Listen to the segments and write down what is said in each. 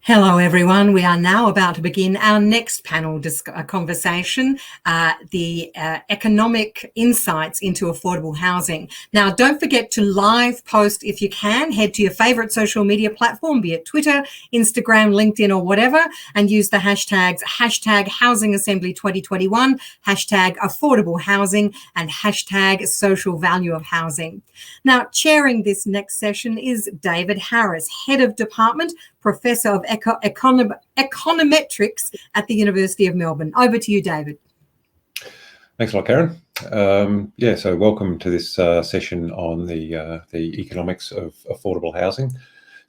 Hello, everyone. We are now about to begin our next panel conversation, the economic insights into affordable housing. Now, don't forget to live post if you can. Head to your favourite social media platform, be it Twitter, Instagram, LinkedIn, or whatever, and use the hashtags #HousingAssembly2021, #AffordableHousing, and #SocialValueOfHousing. Now, chairing this next session is David Harris, Head of Department, Professor of Econometrics at the University of Melbourne. Over to you, David. Thanks a lot, Karen. So welcome to this session on the economics of affordable housing.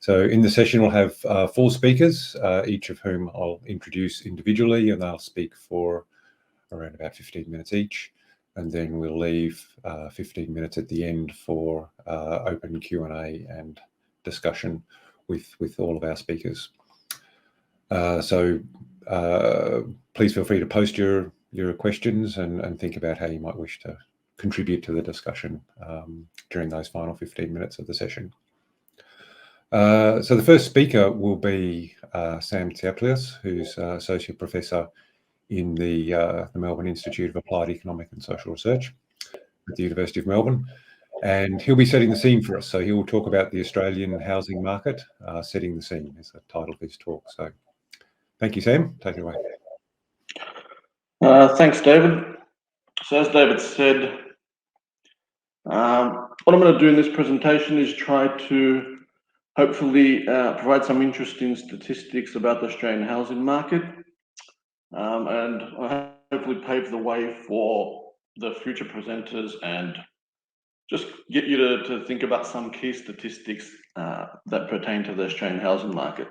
So in the session, we'll have 4 speakers, each of whom I'll introduce individually, and they'll speak for around about 15 minutes each. And then we'll leave 15 minutes at the end for open Q&A and discussion with all of our speakers. Please feel free to post your questions and think about how you might wish to contribute to the discussion during those final 15 minutes of the session. So the first speaker will be Sam Tsiaplias, who's Associate Professor in the Melbourne Institute of Applied Economic and Social Research at the University of Melbourne. And he'll be setting the scene for us. So he will talk about the Australian housing market, setting the scene is the title of his talk. So thank you, Sam. Take it away. Thanks, David. So as David said, what I'm going to do in this presentation is try to hopefully provide some interesting statistics about the Australian housing market, and I'll hopefully pave the way for the future presenters and just get you to think about some key statistics that pertain to the Australian housing market.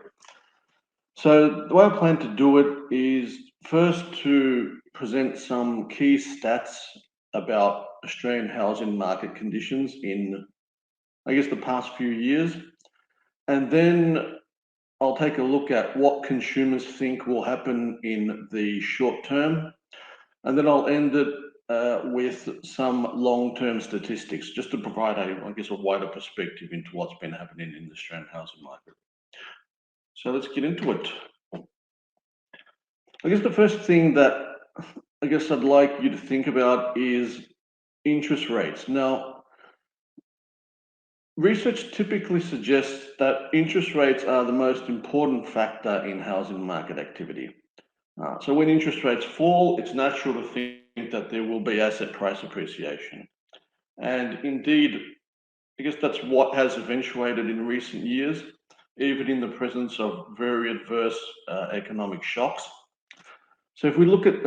So the way I plan to do it is first to present some key stats about Australian housing market conditions in, I guess, the past few years. And then I'll take a look at what consumers think will happen in the short term. And then I'll end it with some long-term statistics, just to provide a wider perspective into what's been happening in the Australian housing market. So let's get into it. I guess the first thing that I'd like you to think about is interest rates. Now, research typically suggests that interest rates are the most important factor in housing market activity. So when interest rates fall, it's natural to think that there will be asset price appreciation. And indeed, I guess that's what has eventuated in recent years, even in the presence of very adverse economic shocks. So if we look at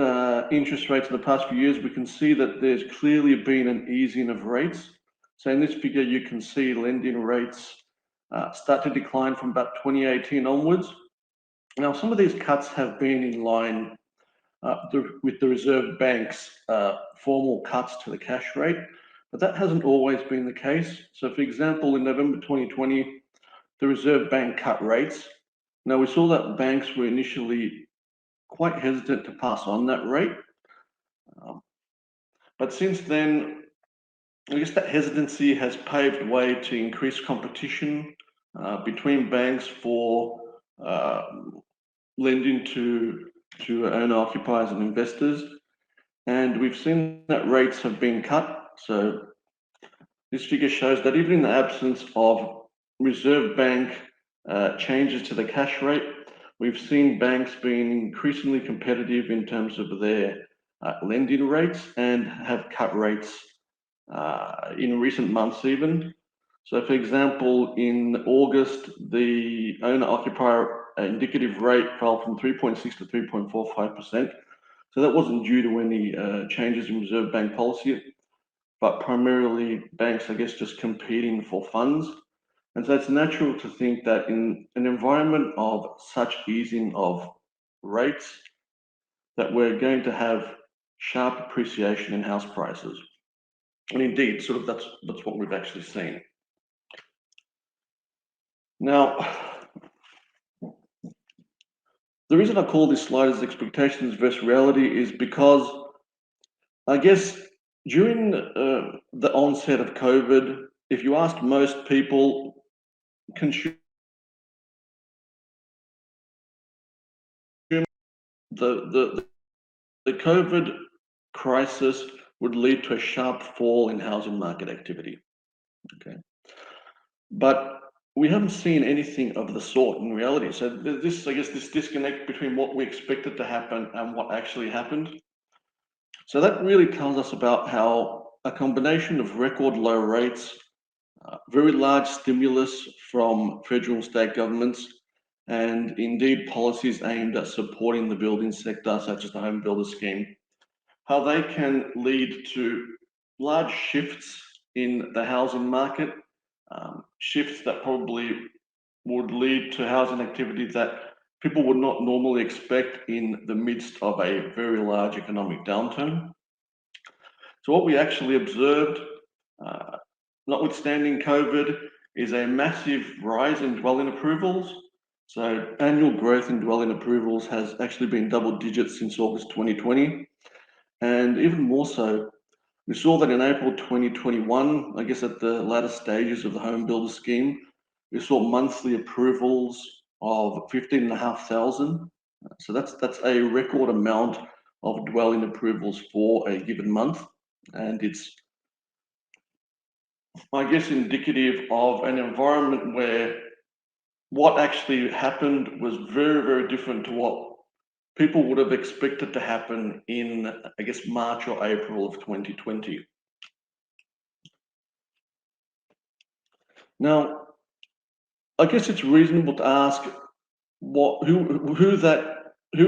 interest rates in the past few years, we can see that there's clearly been an easing of rates. So in this figure, you can see lending rates start to decline from about 2018 onwards. Now, some of these cuts have been in line with the Reserve Bank's formal cuts to the cash rate, but that hasn't always been the case. So for example, in November 2020, the Reserve Bank cut rates. Now, we saw that banks were initially quite hesitant to pass on that rate. But since then, I guess that hesitancy has paved way to increased competition between banks for lending to owner-occupiers and investors. And we've seen that rates have been cut. So this figure shows that even in the absence of Reserve Bank changes to the cash rate, we've seen banks being increasingly competitive in terms of their lending rates and have cut rates in recent months even. So for example, in August, the owner-occupier indicative rate fell from 3.6 to 3.45%. So that wasn't due to any changes in Reserve Bank policy, but primarily banks, just competing for funds. And so it's natural to think that in an environment of such easing of rates, that we're going to have sharp appreciation in house prices. And indeed, that's what we've actually seen. Now, the reason I call this slide as expectations versus reality is because during the onset of COVID, if you asked most people, consumer the COVID crisis would lead to a sharp fall in housing market activity. Okay, but we haven't seen anything of the sort in reality. So this, I guess, this disconnect between what we expected to happen and what actually happened. So that really tells us about how a combination of record low rates, very large stimulus from federal and state governments, and indeed policies aimed at supporting the building sector, such as the Home Builder Scheme, how they can lead to large shifts in the housing market, shifts that probably would lead to housing activity that people would not normally expect in the midst of a very large economic downturn. So what we actually observed, notwithstanding COVID, is a massive rise in dwelling approvals. So annual growth in dwelling approvals has actually been double digits since August 2020. And even more so, we saw that in April 2021, I guess at the latter stages of the Home Builder Scheme, we saw monthly approvals of 15,500. So that's a record amount of dwelling approvals for a given month. And it's, I guess, indicative of an environment where what actually happened was very, very different to what people would have expected to happen in, I guess, March or April of 2020. Now, I guess it's reasonable to ask who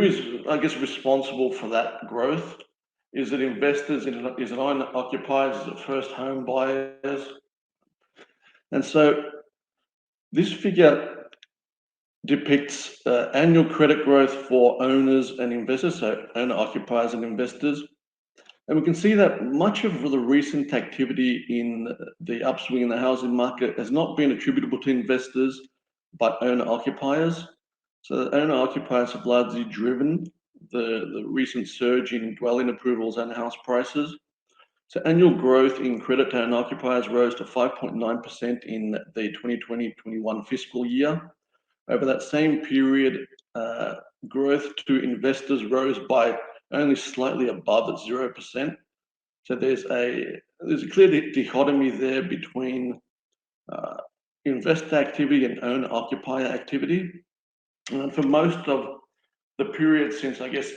is, I guess, responsible for that growth. Is it investors? Is it owner occupiers? Is it first home buyers? And so this figure depicts annual credit growth for owners and investors, so owner occupiers and investors. And we can see that much of the recent activity in the upswing in the housing market has not been attributable to investors, but owner occupiers. So the owner occupiers have largely driven the recent surge in dwelling approvals and house prices. So annual growth in credit to owner occupiers rose to 5.9% in the 2020-21 fiscal year. Over that same period, growth to investors rose by only slightly above at 0%. So there's a clear dichotomy there between investor activity and owner occupier activity. And for most of the period since, I guess,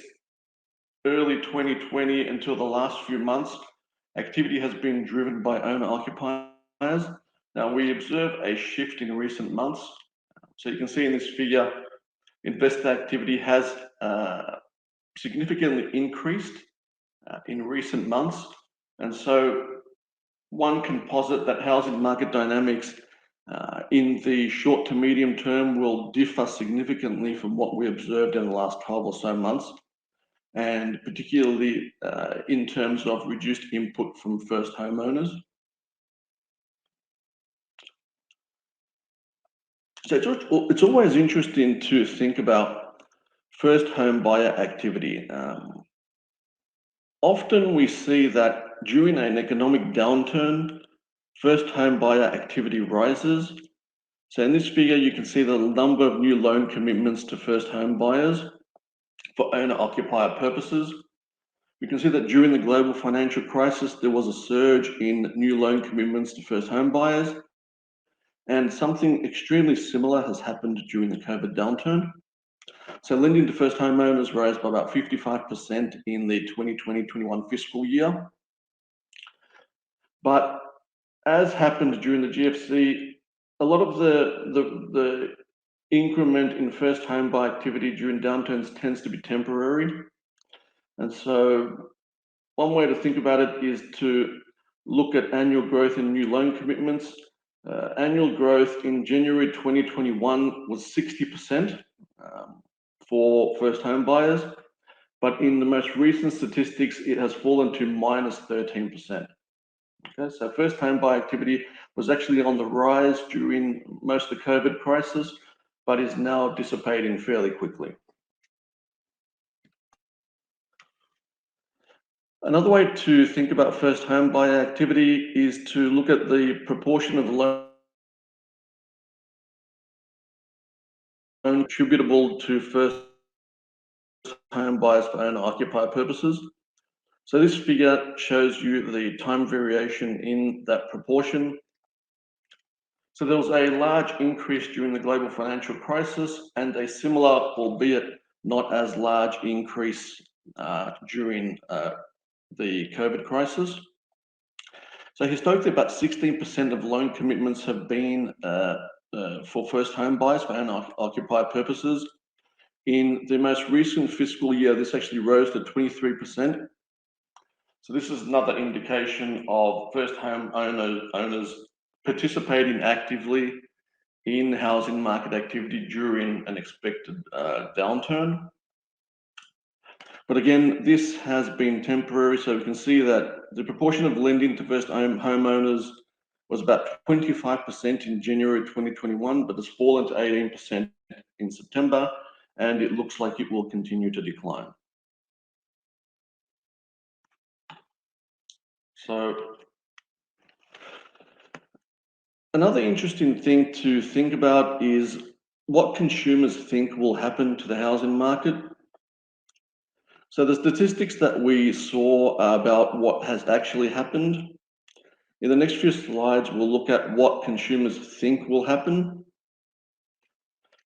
early 2020 until the last few months, activity has been driven by owner occupiers. Now we observe a shift in recent months. So you can see in this figure, investor activity has significantly increased in recent months. And so one can posit that housing market dynamics in the short to medium term will differ significantly from what we observed in the last 12 or so months, and particularly in terms of reduced input from first homeowners. So it's always interesting to think about first home buyer activity. Often we see that during an economic downturn, first home buyer activity rises. So in this figure, you can see the number of new loan commitments to first home buyers for owner occupier purposes. We can see that during the global financial crisis, there was a surge in new loan commitments to first home buyers. And something extremely similar has happened during the COVID downturn. So lending to first homeowners rose by about 55% in the 2020-21 fiscal year. But as happened during the GFC, a lot of the increment in first home buy activity during downturns tends to be temporary. And so one way to think about it is to look at annual growth in new loan commitments. Annual growth in January 2021 was 60% for first home buyers, but in the most recent statistics, it has fallen to minus 13%. Okay, so first home buy activity was actually on the rise during most of the COVID crisis, but is now dissipating fairly quickly. Another way to think about first home buyer activity is to look at the proportion of loan attributable to first home buyers for owner-occupier purposes. So this figure shows you the time variation in that proportion. So there was a large increase during the global financial crisis and a similar, albeit not as large, increase during the COVID crisis. So historically, about 16% of loan commitments have been for first home buyers for owner-occupier purposes. In the most recent fiscal year, this actually rose to 23%. So this is another indication of first home owners participating actively in housing market activity during an expected downturn. But again, this has been temporary, so we can see that the proportion of lending to first home homeowners was about 25% in January 2021, but has fallen to 18% in September, and it looks like it will continue to decline. So another interesting thing to think about is what consumers think will happen to the housing market. So the statistics that we saw about what has actually happened. In the next few slides, we'll look at what consumers think will happen.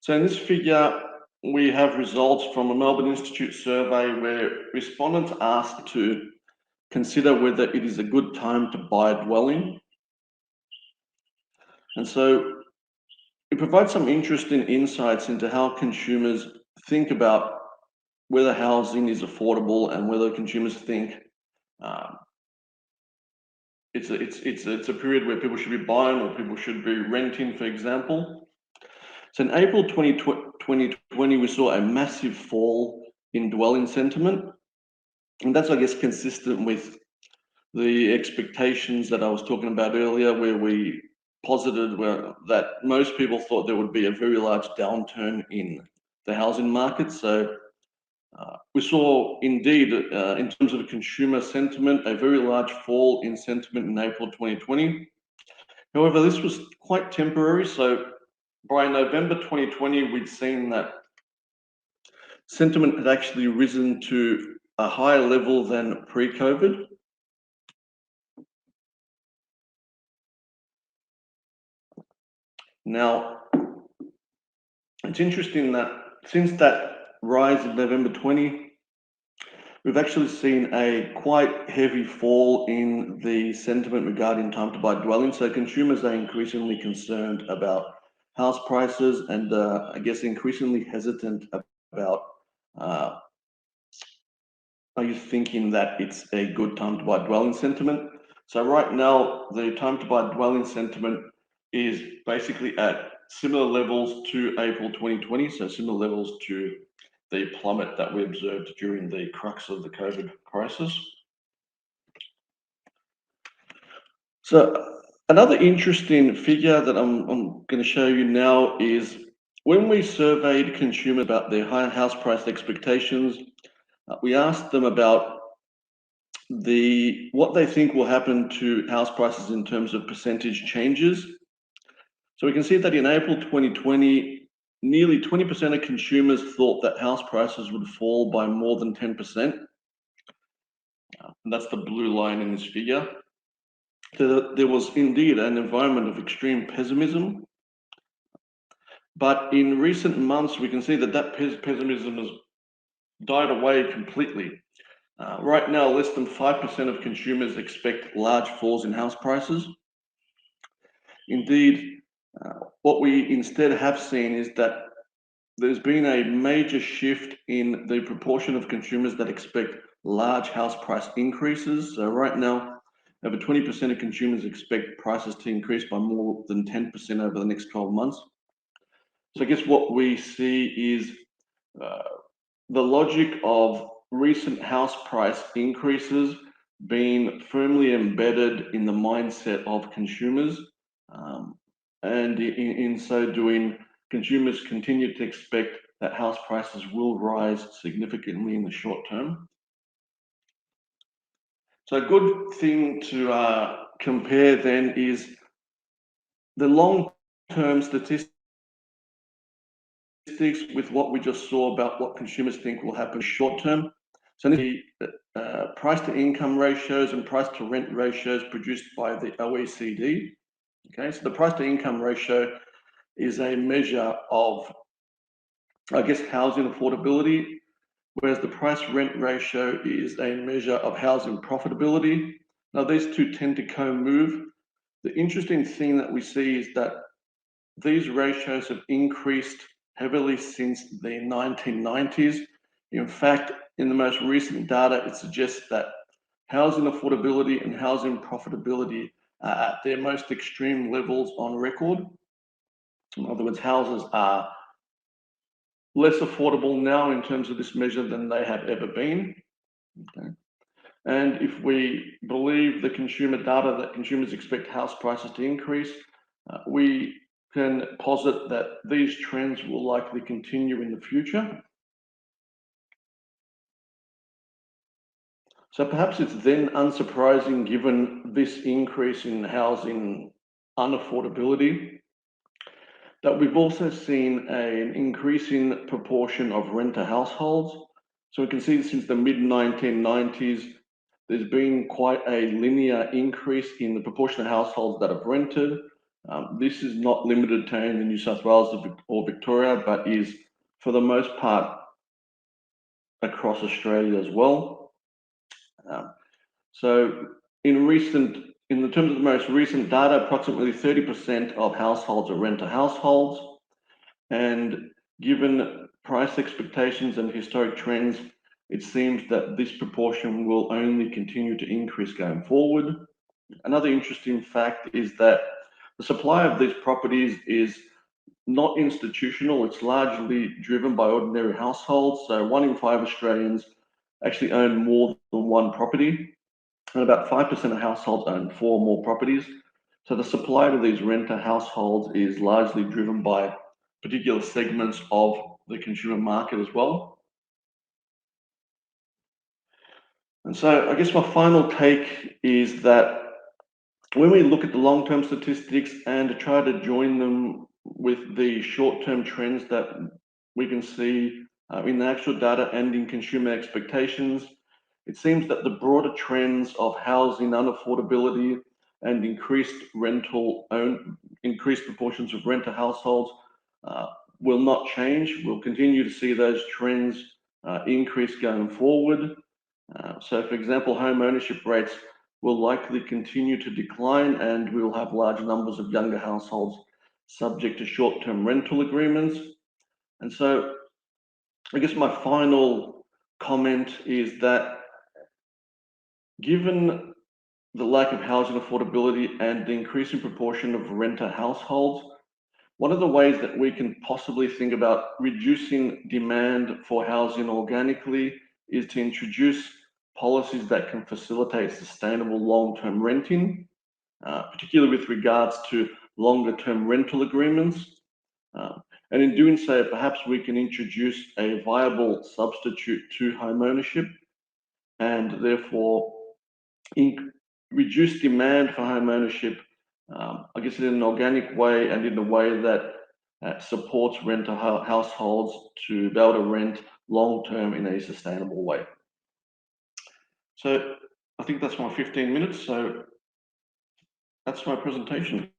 So in this figure, we have results from a Melbourne Institute survey where respondents asked to consider whether it is a good time to buy a dwelling. And so it provides some interesting insights into how consumers think about whether housing is affordable and whether consumers think it's a period where people should be buying or people should be renting, for example. So in April 2020, we saw a massive fall in dwelling sentiment. And that's, I guess, consistent with the expectations that I was talking about earlier, where we posited that most people thought there would be a very large downturn in the housing market. So we saw indeed, in terms of consumer sentiment, a very large fall in sentiment in April 2020. However, this was quite temporary. So by November 2020, we'd seen that sentiment had actually risen to a higher level than pre-COVID. Now, it's interesting that since that rise in November 20, we've actually seen a quite heavy fall in the sentiment regarding time to buy dwelling. So consumers are increasingly concerned about house prices and I guess increasingly hesitant about are you thinking that it's a good time to buy dwelling sentiment? So right now, the time to buy dwelling sentiment is basically at similar levels to April 2020, so similar levels to the plummet that we observed during the crux of the COVID crisis. So another interesting figure that I'm going to show you now is when we surveyed consumers about their high house price expectations, we asked them about what they think will happen to house prices in terms of percentage changes. So we can see that in April 2020, nearly 20% of consumers thought that house prices would fall by more than 10%. And that's the blue line in this figure. So there was indeed an environment of extreme pessimism. But in recent months, we can see that pessimism has died away completely. Right now, less than 5% of consumers expect large falls in house prices. Indeed, what we instead have seen is that there's been a major shift in the proportion of consumers that expect large house price increases. So right now, over 20% of consumers expect prices to increase by more than 10% over the next 12 months. So I guess what we see is the logic of recent house price increases being firmly embedded in the mindset of consumers. And in so doing, consumers continue to expect that house prices will rise significantly in the short term. So a good thing to compare then is the long-term statistics with what we just saw about what consumers think will happen short term. So the price to income ratios and price to rent ratios produced by the OECD. Okay, so the price to income ratio is a measure of, I guess, housing affordability, whereas the price rent ratio is a measure of housing profitability. Now, these two tend to co-move. The interesting thing that we see is that these ratios have increased heavily since the 1990s. In fact, in the most recent data, it suggests that housing affordability and housing profitability are at their most extreme levels on record. In other words, houses are less affordable now in terms of this measure than they have ever been. Okay. And if we believe the consumer data that consumers expect house prices to increase, we can posit that these trends will likely continue in the future. So perhaps it's then unsurprising, given this increase in housing unaffordability, that we've also seen an increasing proportion of renter households. So we can see since the mid-1990s, there's been quite a linear increase in the proportion of households that have rented. This is not limited to only New South Wales or Victoria, but is for the most part across Australia as well. So in the terms of the most recent data, approximately 30% of households are renter households. And given price expectations and historic trends, it seems that this proportion will only continue to increase going forward. Another interesting fact is that the supply of these properties is not institutional. It's largely driven by ordinary households. So 1 in 5 Australians actually own more than one property, and about 5% of households own 4 or more properties. So the supply to these renter households is largely driven by particular segments of the consumer market as well. And so I guess my final take is that when we look at the long-term statistics and try to join them with the short-term trends that we can see in the actual data and in consumer expectations, it seems that the broader trends of housing unaffordability and increased proportions of renter households will not change. We'll continue to see those trends increase going forward. So, for example, home ownership rates will likely continue to decline, and we will have large numbers of younger households subject to short-term rental agreements. And so I guess my final comment is that given the lack of housing affordability and the increasing proportion of renter households, one of the ways that we can possibly think about reducing demand for housing organically is to introduce policies that can facilitate sustainable long-term renting, particularly with regards to longer-term rental agreements. And in doing so, perhaps we can introduce a viable substitute to home ownership and therefore reduce demand for home ownership, I guess in an organic way and in a way that supports renter households to be able to rent long-term in a sustainable way. So I think that's my 15 minutes. So that's my presentation.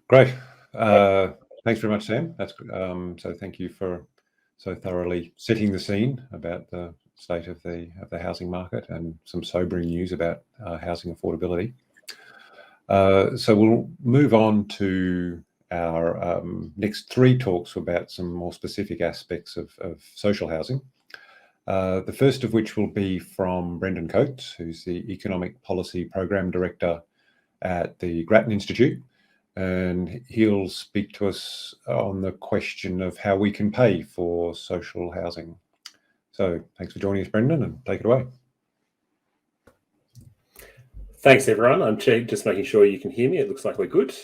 Great. Thanks very much, Sam. That's so thank you for so thoroughly setting the scene about the state of the housing market and some sobering news about housing affordability. So we'll move on to our next 3 talks about some more specific aspects of social housing. The first of which will be from Brendan Coates, who's the Economic Policy Program Director at the Grattan Institute, and he'll speak to us on the question of how we can pay for social housing. So thanks for joining us, Brendan, and take it away. Thanks, everyone. I'm just making sure you can hear me. It looks like we're good.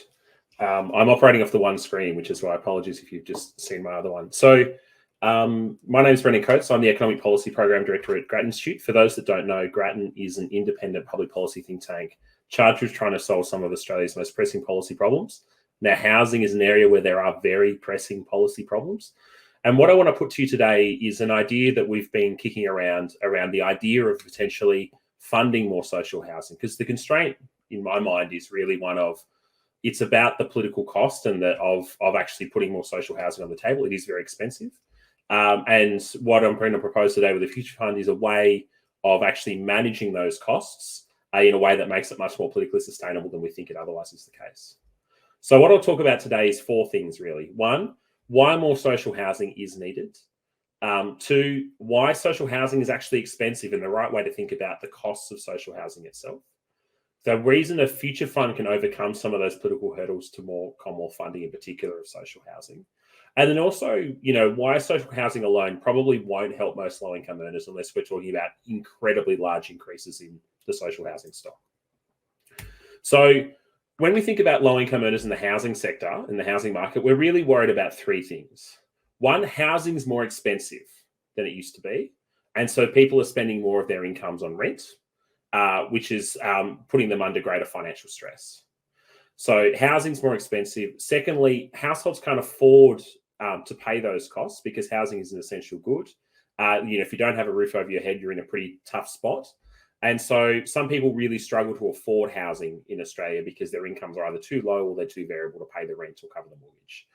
I'm operating off the one screen, which is why apologies if you've just seen my other one. So my name is Brendan Coates. I'm the Economic Policy Program Director at Grattan Institute. For those that don't know, Grattan is an independent public policy think tank charged with trying to solve some of Australia's most pressing policy problems. Now, housing is an area where there are very pressing policy problems. And what I want to put to you today is an idea that we've been kicking around the idea of potentially funding more social housing, because the constraint in my mind is really one of, it's about the political cost and of actually putting more social housing on the table. It is very expensive. And what I'm going to propose today with the Future Fund is a way of actually managing those costs in a way that makes it much more politically sustainable than we think it otherwise is the case. So what I'll talk about today is 4 things, really. 1, why more social housing is needed. 2, why social housing is actually expensive and the right way to think about the costs of social housing itself. The reason a future fund can overcome some of those political hurdles to more Commonwealth funding, in particular of social housing. And then also, why social housing alone probably won't help most low-income earners unless we're talking about incredibly large increases in the social housing stock. So when we think about low-income earners in the housing sector, in the housing market, we're really worried about 3 things. 1, housing is more expensive than it used to be. And so people are spending more of their incomes on rent, which is putting them under greater financial stress. So housing's more expensive. Secondly, households can't afford to pay those costs because housing is an essential good. If you don't have a roof over your head, you're in a pretty tough spot. And so some people really struggle to afford housing in Australia because their incomes are either too low or they're too variable to pay the rent or cover the mortgage.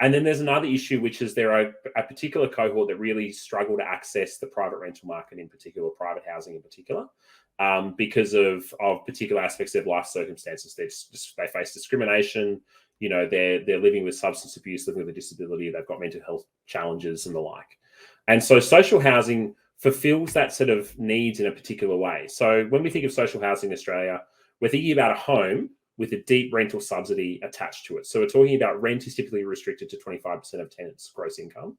And then there's another issue, which is there are a particular cohort that really struggle to access the private rental market, in particular, private housing in particular, because of particular aspects of life circumstances. They face discrimination, they're living with substance abuse, living with a disability, they've got mental health challenges and the like. And so social housing fulfills that set of needs in a particular way. So when we think of social housing in Australia, we're thinking about a home with a deep rental subsidy attached to it. So we're talking about rent is typically restricted to 25% of tenants' gross income.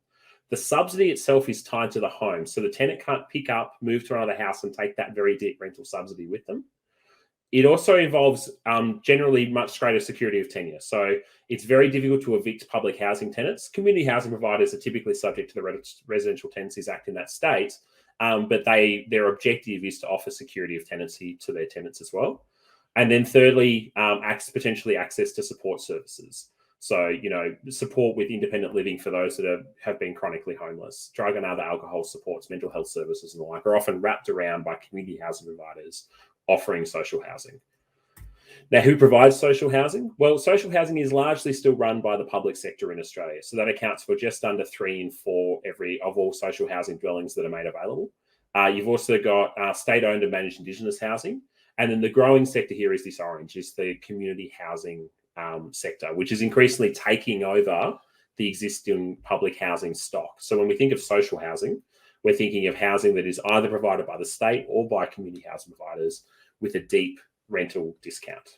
The subsidy itself is tied to the home. So the tenant can't pick up, move to another house and take that very deep rental subsidy with them. It also involves generally much greater security of tenure. So it's very difficult to evict public housing tenants. Community housing providers are typically subject to the Residential Tenancies Act in that state, but their objective is to offer security of tenancy to their tenants as well. And then thirdly, potentially access to support services. So, support with independent living for those that have been chronically homeless, drug and other alcohol supports, mental health services and the like are often wrapped around by community housing providers offering social housing. Now, who provides social housing? Well, social housing is largely still run by the public sector in Australia. So that accounts for just under 3 in 4 of all social housing dwellings that are made available. You've also got state-owned and managed Indigenous housing. And then the growing sector here is this orange, is the community housing sector, which is increasingly taking over the existing public housing stock. So when we think of social housing, we're thinking of housing that is either provided by the state or by community housing providers with a deep rental discount.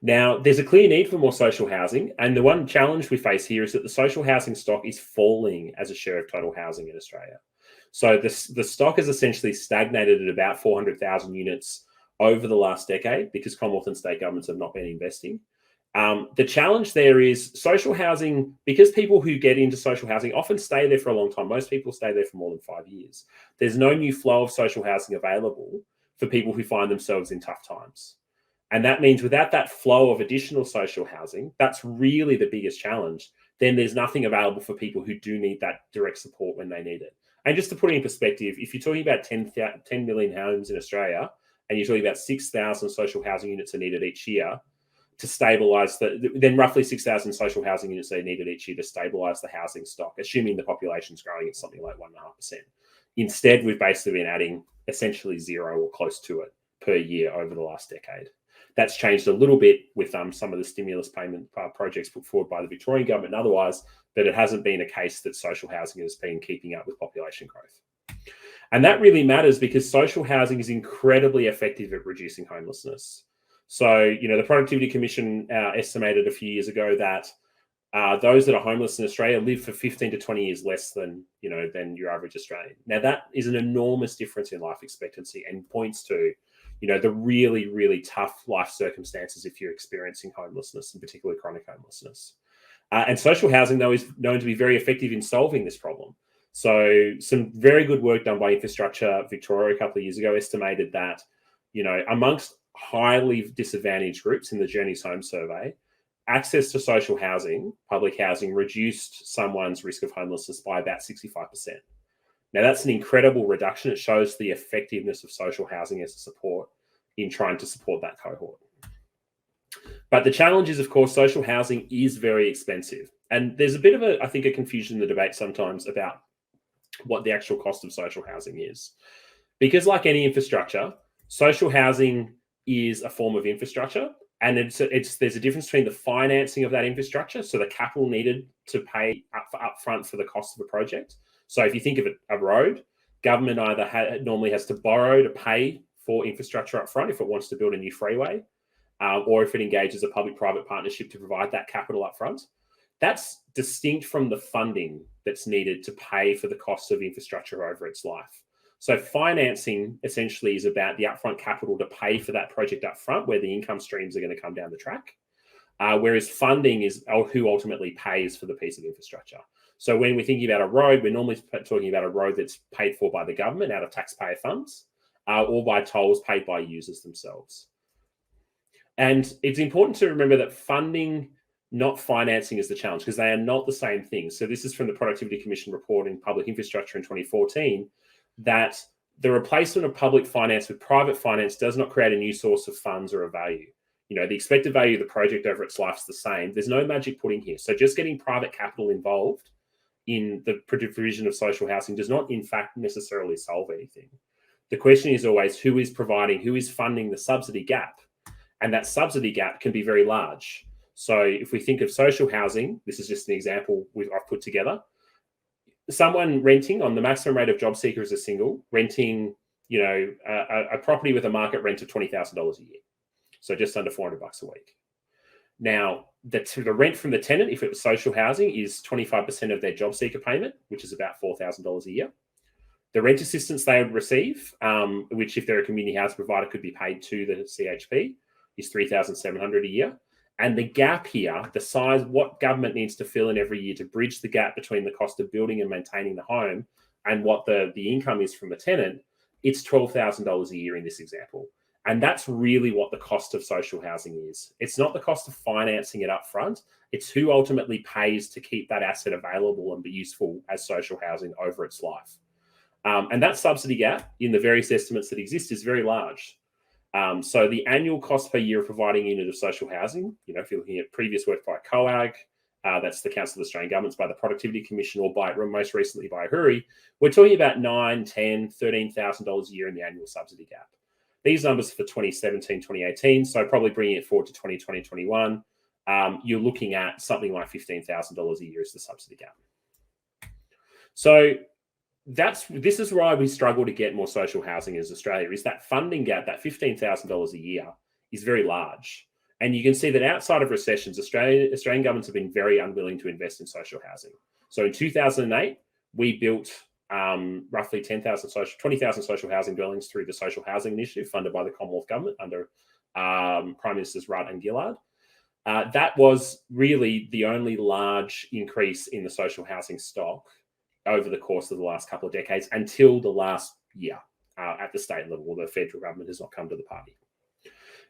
Now, there's a clear need for more social housing. And the one challenge we face here is that the social housing stock is falling as a share of total housing in Australia. So the stock has essentially stagnated at about 400,000 units over the last decade because Commonwealth and state governments have not been investing. The challenge there is social housing, because people who get into social housing often stay there for a long time. Most people stay there for more than 5 years. There's no new flow of social housing available for people who find themselves in tough times. And that means without that flow of additional social housing, that's really the biggest challenge. Then there's nothing available for people who do need that direct support when they need it. And just to put it in perspective, if you're talking about 10 million homes in Australia, and you're talking about 6,000 social housing units are needed each year to stabilise then roughly 6,000 social housing units are needed each year to stabilise the housing stock, assuming the population's growing at something like 1.5%. Instead, we've basically been adding essentially 0 or close to it per year over the last decade. That's changed a little bit with some of the stimulus payment projects put forward by the Victorian government and otherwise, but it hasn't been a case that social housing has been keeping up with population growth. And that really matters because social housing is incredibly effective at reducing homelessness. So, the Productivity Commission estimated a few years ago that those that are homeless in Australia live for 15 to 20 years less than your average Australian. Now, that is an enormous difference in life expectancy and points to the really, really tough life circumstances if you're experiencing homelessness, and particularly chronic homelessness. And social housing, though, is known to be very effective in solving this problem. So some very good work done by Infrastructure Victoria a couple of years ago estimated that, amongst highly disadvantaged groups in the Journeys Home Survey, access to social housing, public housing, reduced someone's risk of homelessness by about 65%. Now, that's an incredible reduction. It shows the effectiveness of social housing as a support in trying to support that cohort. But the challenge is, of course, social housing is very expensive. And there's a bit of I think, a confusion in the debate sometimes about what the actual cost of social housing is. Because like any infrastructure, social housing is a form of infrastructure. And there's a difference between the financing of that infrastructure, so the capital needed to pay upfront for the cost of a project. So if you think of a road, government either normally has to borrow to pay for infrastructure upfront if it wants to build a new freeway, or if it engages a public-private partnership to provide that capital upfront. That's distinct from the funding that's needed to pay for the cost of infrastructure over its life. So financing essentially is about the upfront capital to pay for that project upfront, where the income streams are going to come down the track. Whereas funding is who ultimately pays for the piece of infrastructure. So when we're thinking about a road, we're normally talking about a road that's paid for by the government out of taxpayer funds, or by tolls paid by users themselves. And it's important to remember that funding, not financing, is the challenge, because they are not the same thing. So this is from the Productivity Commission report in Public Infrastructure in 2014, that the replacement of public finance with private finance does not create a new source of funds or a value. You know, the expected value of the project over its life is the same. There's no magic pudding here. So just getting private capital involved in the provision of social housing does not, in fact, necessarily solve anything. The question is always who is funding the subsidy gap? And that subsidy gap can be very large. So if we think of social housing, this is just an example I've put together. Someone renting on the maximum rate of job seeker as a single, renting, a property with a market rent of $20,000 a year. So just under $400 a week. Now, the rent from the tenant, if it was social housing, is 25% of their job seeker payment, which is about $4,000 a year. The rent assistance they would receive, which if they're a community housing provider could be paid to the CHP, is $3,700 a year. And the gap here, the size, what government needs to fill in every year to bridge the gap between the cost of building and maintaining the home and what the income is from the tenant, it's $12,000 a year in this example. And that's really what the cost of social housing is. It's not the cost of financing it up front. It's who ultimately pays to keep that asset available and be useful as social housing over its life. And that subsidy gap in the various estimates that exist is very large. So the annual cost per year of providing a unit of social housing, if you're looking at previous work by COAG, that's the Council of Australian Governments, by the Productivity Commission, or by most recently by HURI, we're talking about $9,000, $10,000, $13,000 a year in the annual subsidy gap. These numbers are for 2017, 2018, so probably bringing it forward to 2020, 21, you're looking at something like $15,000 a year as the subsidy gap. So this is why we struggle to get more social housing as Australia, is that funding gap, that $15,000 a year, is very large. And you can see that outside of recessions, Australian governments have been very unwilling to invest in social housing. So in 2008, we built roughly 20,000 social housing dwellings through the Social Housing Initiative funded by the Commonwealth government under Prime Ministers Rudd and Gillard. That was really the only large increase in the social housing stock over the course of the last couple of decades until the last year at the state level. The federal government has not come to the party.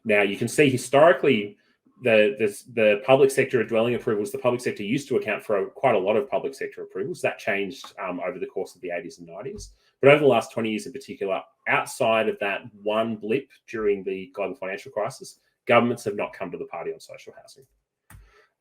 Now, you can see historically the public sector dwelling approvals, the public sector used to account for quite a lot of public sector approvals. That changed over the course of the 80s and 90s. But over the last 20 years in particular, outside of that one blip during the global financial crisis, governments have not come to the party on social housing,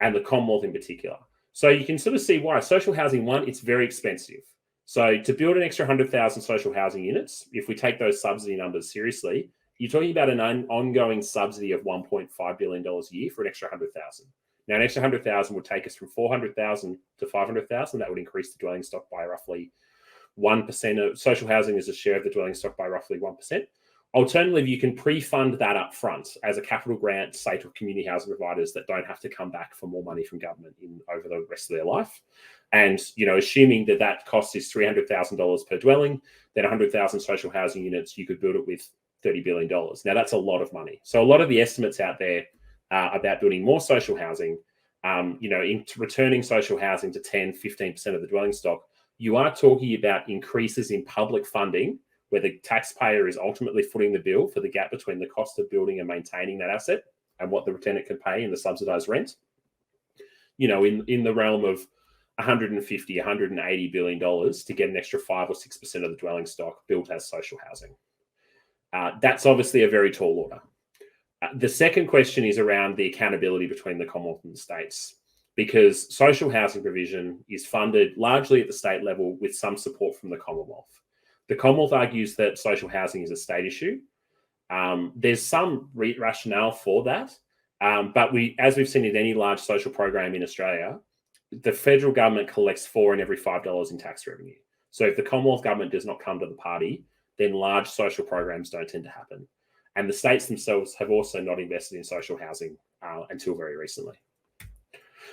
and the Commonwealth in particular. So you can sort of see why. Social housing, one, it's very expensive. So to build an extra 100,000 social housing units, if we take those subsidy numbers seriously, you're talking about an ongoing subsidy of $1.5 billion a year for an extra 100,000. Now, an extra 100,000 would take us from 400,000 to 500,000. That would increase the dwelling stock by roughly 1%. Of social housing as a share of the dwelling stock by roughly 1%. Alternatively, you can pre-fund that up front as a capital grant, say, to community housing providers that don't have to come back for more money from government over the rest of their life. And, assuming that cost is $300,000 per dwelling, then 100,000 social housing units, you could build it with $30 billion. Now, that's a lot of money. So a lot of the estimates out there about building more social housing, into returning social housing to 10, 15% of the dwelling stock, you are talking about increases in public funding, where the taxpayer is ultimately footing the bill for the gap between the cost of building and maintaining that asset and what the tenant can pay in the subsidised rent, in the realm of $150, $180 billion to get an extra 5 or 6% of the dwelling stock built as social housing. That's obviously a very tall order. The second question is around the accountability between the Commonwealth and the states, because social housing provision is funded largely at the state level with some support from the Commonwealth. The Commonwealth argues that social housing is a state issue. There's some rationale for that, but as we've seen in any large social program in Australia, the federal government collects $4 in every $5 in tax revenue. So if the Commonwealth government does not come to the party, then large social programs don't tend to happen. And the states themselves have also not invested in social housing until very recently.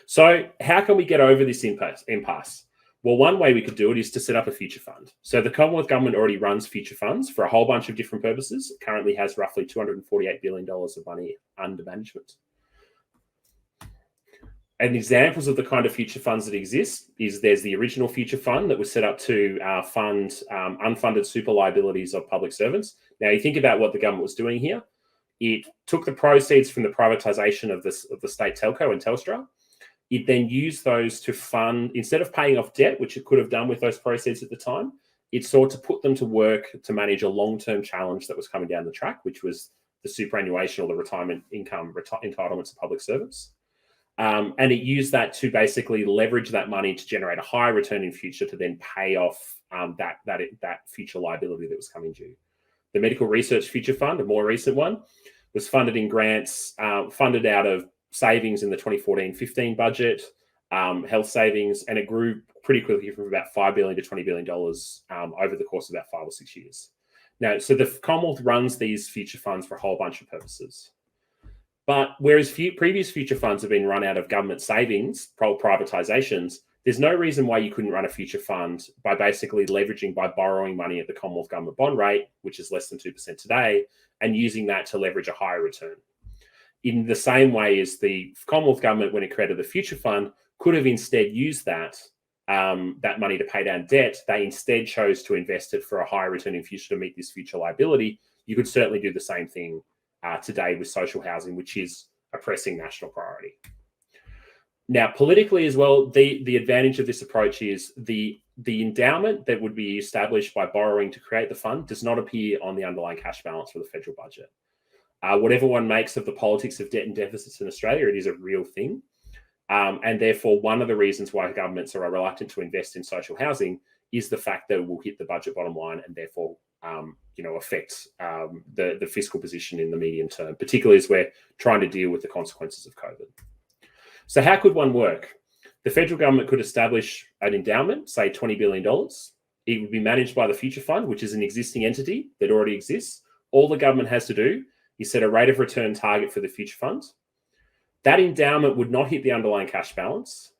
So how can we get over this impasse? Well, one way we could do it is to set up a future fund. So the Commonwealth government already runs future funds for a whole bunch of different purposes. It currently has roughly $248 billion of money under management. And examples of the kind of future funds that exist is there's the original future fund that was set up to fund unfunded super liabilities of public servants. Now, you think about what the government was doing here. It took the proceeds from the privatisation of the state telco and Telstra. It then used those to fund, instead of paying off debt, which it could have done with those proceeds at the time, it sought to put them to work to manage a long-term challenge that was coming down the track, which was the superannuation or the retirement income entitlements of public servants. And it used that to basically leverage that money to generate a higher return in future to then pay off that future liability that was coming due. The Medical Research Future Fund, a more recent one, was funded in grants, funded out of savings in the 2014-15 budget, health savings, and it grew pretty quickly from about $5 billion to $20 billion over the course of about 5 or 6 years. Now, so the Commonwealth runs these future funds for a whole bunch of purposes. But whereas previous future funds have been run out of government savings, privatisations, there's no reason why you couldn't run a future fund by basically leveraging by borrowing money at the Commonwealth government bond rate, which is less than 2% today, and using that to leverage a higher return. In the same way as the Commonwealth government, when it created the future fund, could have instead used that money to pay down debt. They instead chose to invest it for a higher return in future to meet this future liability. You could certainly do the same thing today with social housing, which is a pressing national priority. Now, politically as well, the advantage of this approach is the endowment that would be established by borrowing to create the fund does not appear on the underlying cash balance for the federal budget. Whatever one makes of the politics of debt and deficits in Australia, it is a real thing. And therefore, one of the reasons why governments are reluctant to invest in social housing is the fact that it will hit the budget bottom line and therefore affect the fiscal position in the medium term, particularly as we're trying to deal with the consequences of COVID. So how could one work? The federal government could establish an endowment, say $20 billion. It would be managed by the Future Fund, which is an existing entity that already exists. All the government has to do is set a rate of return target for the Future Fund. That endowment would not hit the underlying cash balance.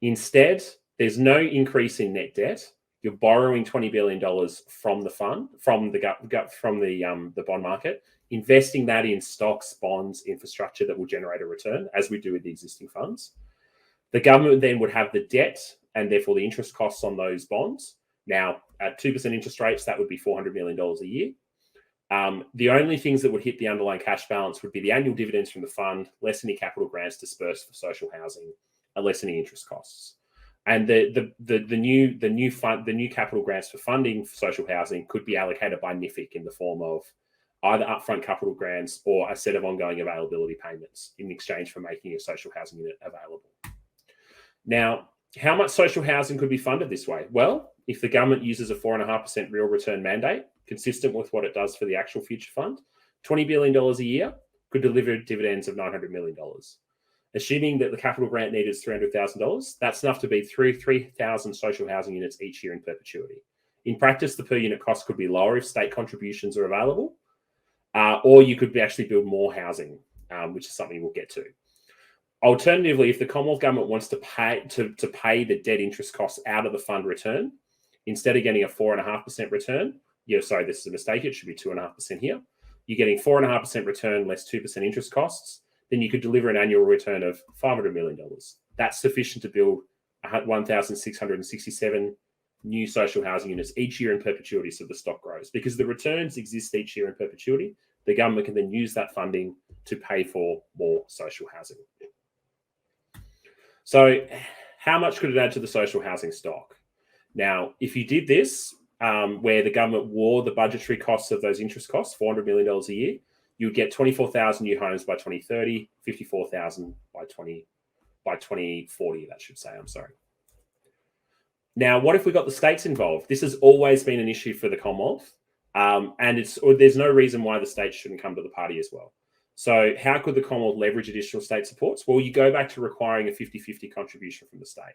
Instead, there's no increase in net debt. You're borrowing $20 billion from the fund, from the bond market, investing that in stocks, bonds, infrastructure that will generate a return, as we do with the existing funds. The government then would have the debt and therefore the interest costs on those bonds. Now, at 2% interest rates, that would be $400 million a year. The only things that would hit the underlying cash balance would be the annual dividends from the fund, less any capital grants dispersed for social housing, and less any interest costs. And the new capital grants for funding for social housing could be allocated by NIFIC in the form of either upfront capital grants or a set of ongoing availability payments in exchange for making a social housing unit available. Now, how much social housing could be funded this way? Well, if the government uses a 4.5% real return mandate, consistent with what it does for the actual future fund, $20 billion a year could deliver dividends of $900 million. Assuming that the capital grant need is $300,000, that's enough to be 3,000 social housing units each year in perpetuity. In practice, the per unit cost could be lower if state contributions are available, or you could actually build more housing, which is something we'll get to. Alternatively, if the Commonwealth government wants to pay the debt interest costs out of the fund return, instead of getting a 4.5% return, this is a mistake, it should be 2.5% here. You're getting 4.5% return less 2% interest costs, then you could deliver an annual return of $500 million. That's sufficient to build 1,667 new social housing units each year in perpetuity so the stock grows. Because the returns exist each year in perpetuity, the government can then use that funding to pay for more social housing. So how much could it add to the social housing stock? Now, if you did this, where the government wore the budgetary costs of those interest costs, $400 million a year, you would get 24,000 new homes by 2030, 54,000 by 2040, that should say, I'm sorry. Now, what if we got the states involved? This has always been an issue for the Commonwealth, and there's no reason why the states shouldn't come to the party as well. So how could the Commonwealth leverage additional state supports? Well, you go back to requiring a 50-50 contribution from the state.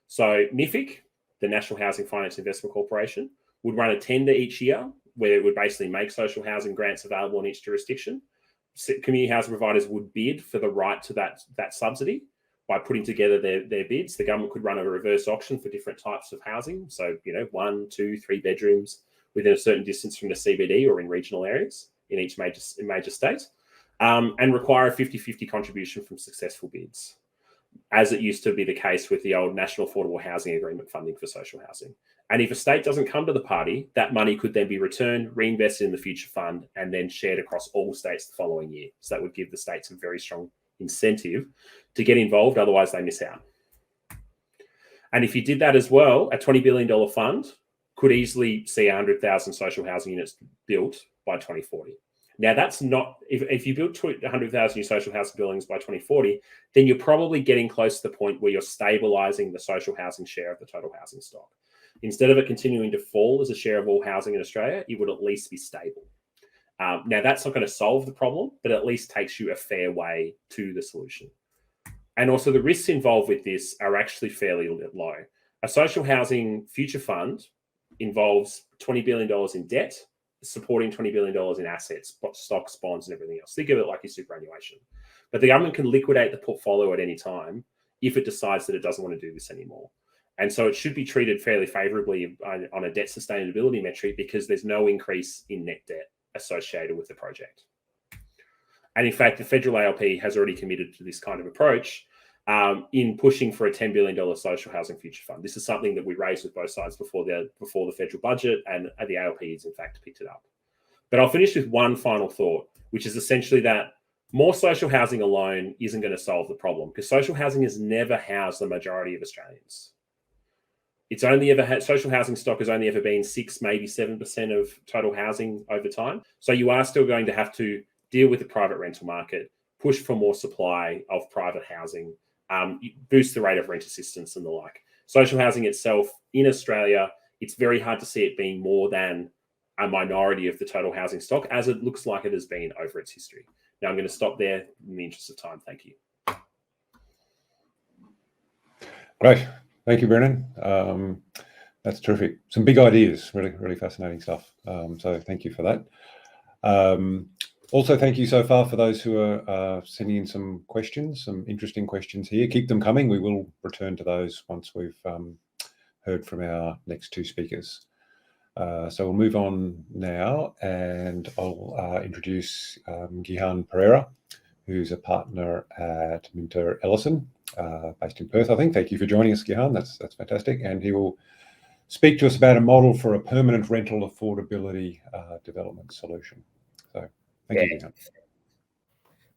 So NIFIC, the National Housing Finance Investment Corporation, would run a tender each year where it would basically make social housing grants available in each jurisdiction. Community housing providers would bid for the right to that subsidy. By putting together their bids, the government could run a reverse auction for different types of housing. So, 1, 2, 3 bedrooms within a certain distance from the CBD or in regional areas in each major state, and require a 50-50 contribution from successful bids, as it used to be the case with the old National Affordable Housing Agreement funding for social housing. And if a state doesn't come to the party, that money could then be returned, reinvested in the future fund, and then shared across all states the following year. So that would give the states a very strong incentive to get involved, otherwise they miss out. And if you did that as well, a $20 billion fund could easily see 100,000 social housing units built by 2040. Now, that's not, if you build 100,000 new social housing buildings by 2040, then you're probably getting close to the point where you're stabilizing the social housing share of the total housing stock. Instead of it continuing to fall as a share of all housing in Australia, it would at least be stable. Now, that's not going to solve the problem, but at least takes you a fair way to the solution. And also the risks involved with this are actually fairly low. A social housing future fund involves $20 billion in debt, supporting $20 billion in assets, stocks, bonds, and everything else. Think of it like your superannuation. But the government can liquidate the portfolio at any time if it decides that it doesn't want to do this anymore. And so it should be treated fairly favorably on a debt sustainability metric because there's no increase in net debt associated with the project. And in fact, the federal ALP has already committed to this kind of approach in pushing for a $10 billion social housing future fund. This is something that we raised with both sides before the federal budget, and the ALP has in fact picked it up. But I'll finish with one final thought, which is essentially that more social housing alone isn't going to solve the problem, because social housing has never housed the majority of Australians. It's only ever had, social housing stock has only ever been 6, maybe 7% of total housing over time. So you are still going to have to deal with the private rental market, push for more supply of private housing, boost the rate of rent assistance and the like. Social housing itself in Australia, it's very hard to see it being more than a minority of the total housing stock, as it looks like it has been over its history. Now I'm going to stop there in the interest of time. Thank you. Great. Thank you, Brennan. That's terrific. Some big ideas, really, really fascinating stuff. So thank you for that. Also, thank you so far for those who are sending in some questions, some interesting questions here. Keep them coming. We will return to those once we've heard from our next two speakers. So we'll move on now, and I'll introduce Gehann Perera, who's a partner at MinterEllison, based in Perth, I think. Thank you for joining us, Gehann. That's fantastic. And he will speak to us about a model for a permanent rental affordability development solution. So thank you, Gehann.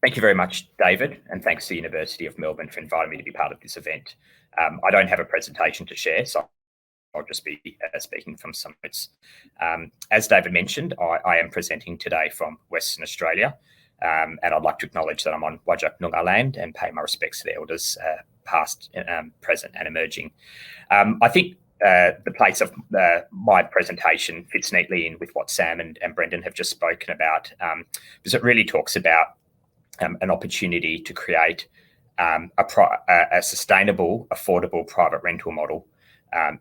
Thank you very much, David, and thanks to the University of Melbourne for inviting me to be part of this event. I don't have a presentation to share, so I'll just be speaking from some notes. As David mentioned, I am presenting today from Western Australia, and I'd like to acknowledge that I'm on Whadjuk Noongar land and pay my respects to the elders, past, present and emerging. I think the place of my presentation fits neatly in with what Sam and Brendan have just spoken about, because it really talks about an opportunity to create a sustainable, affordable private rental model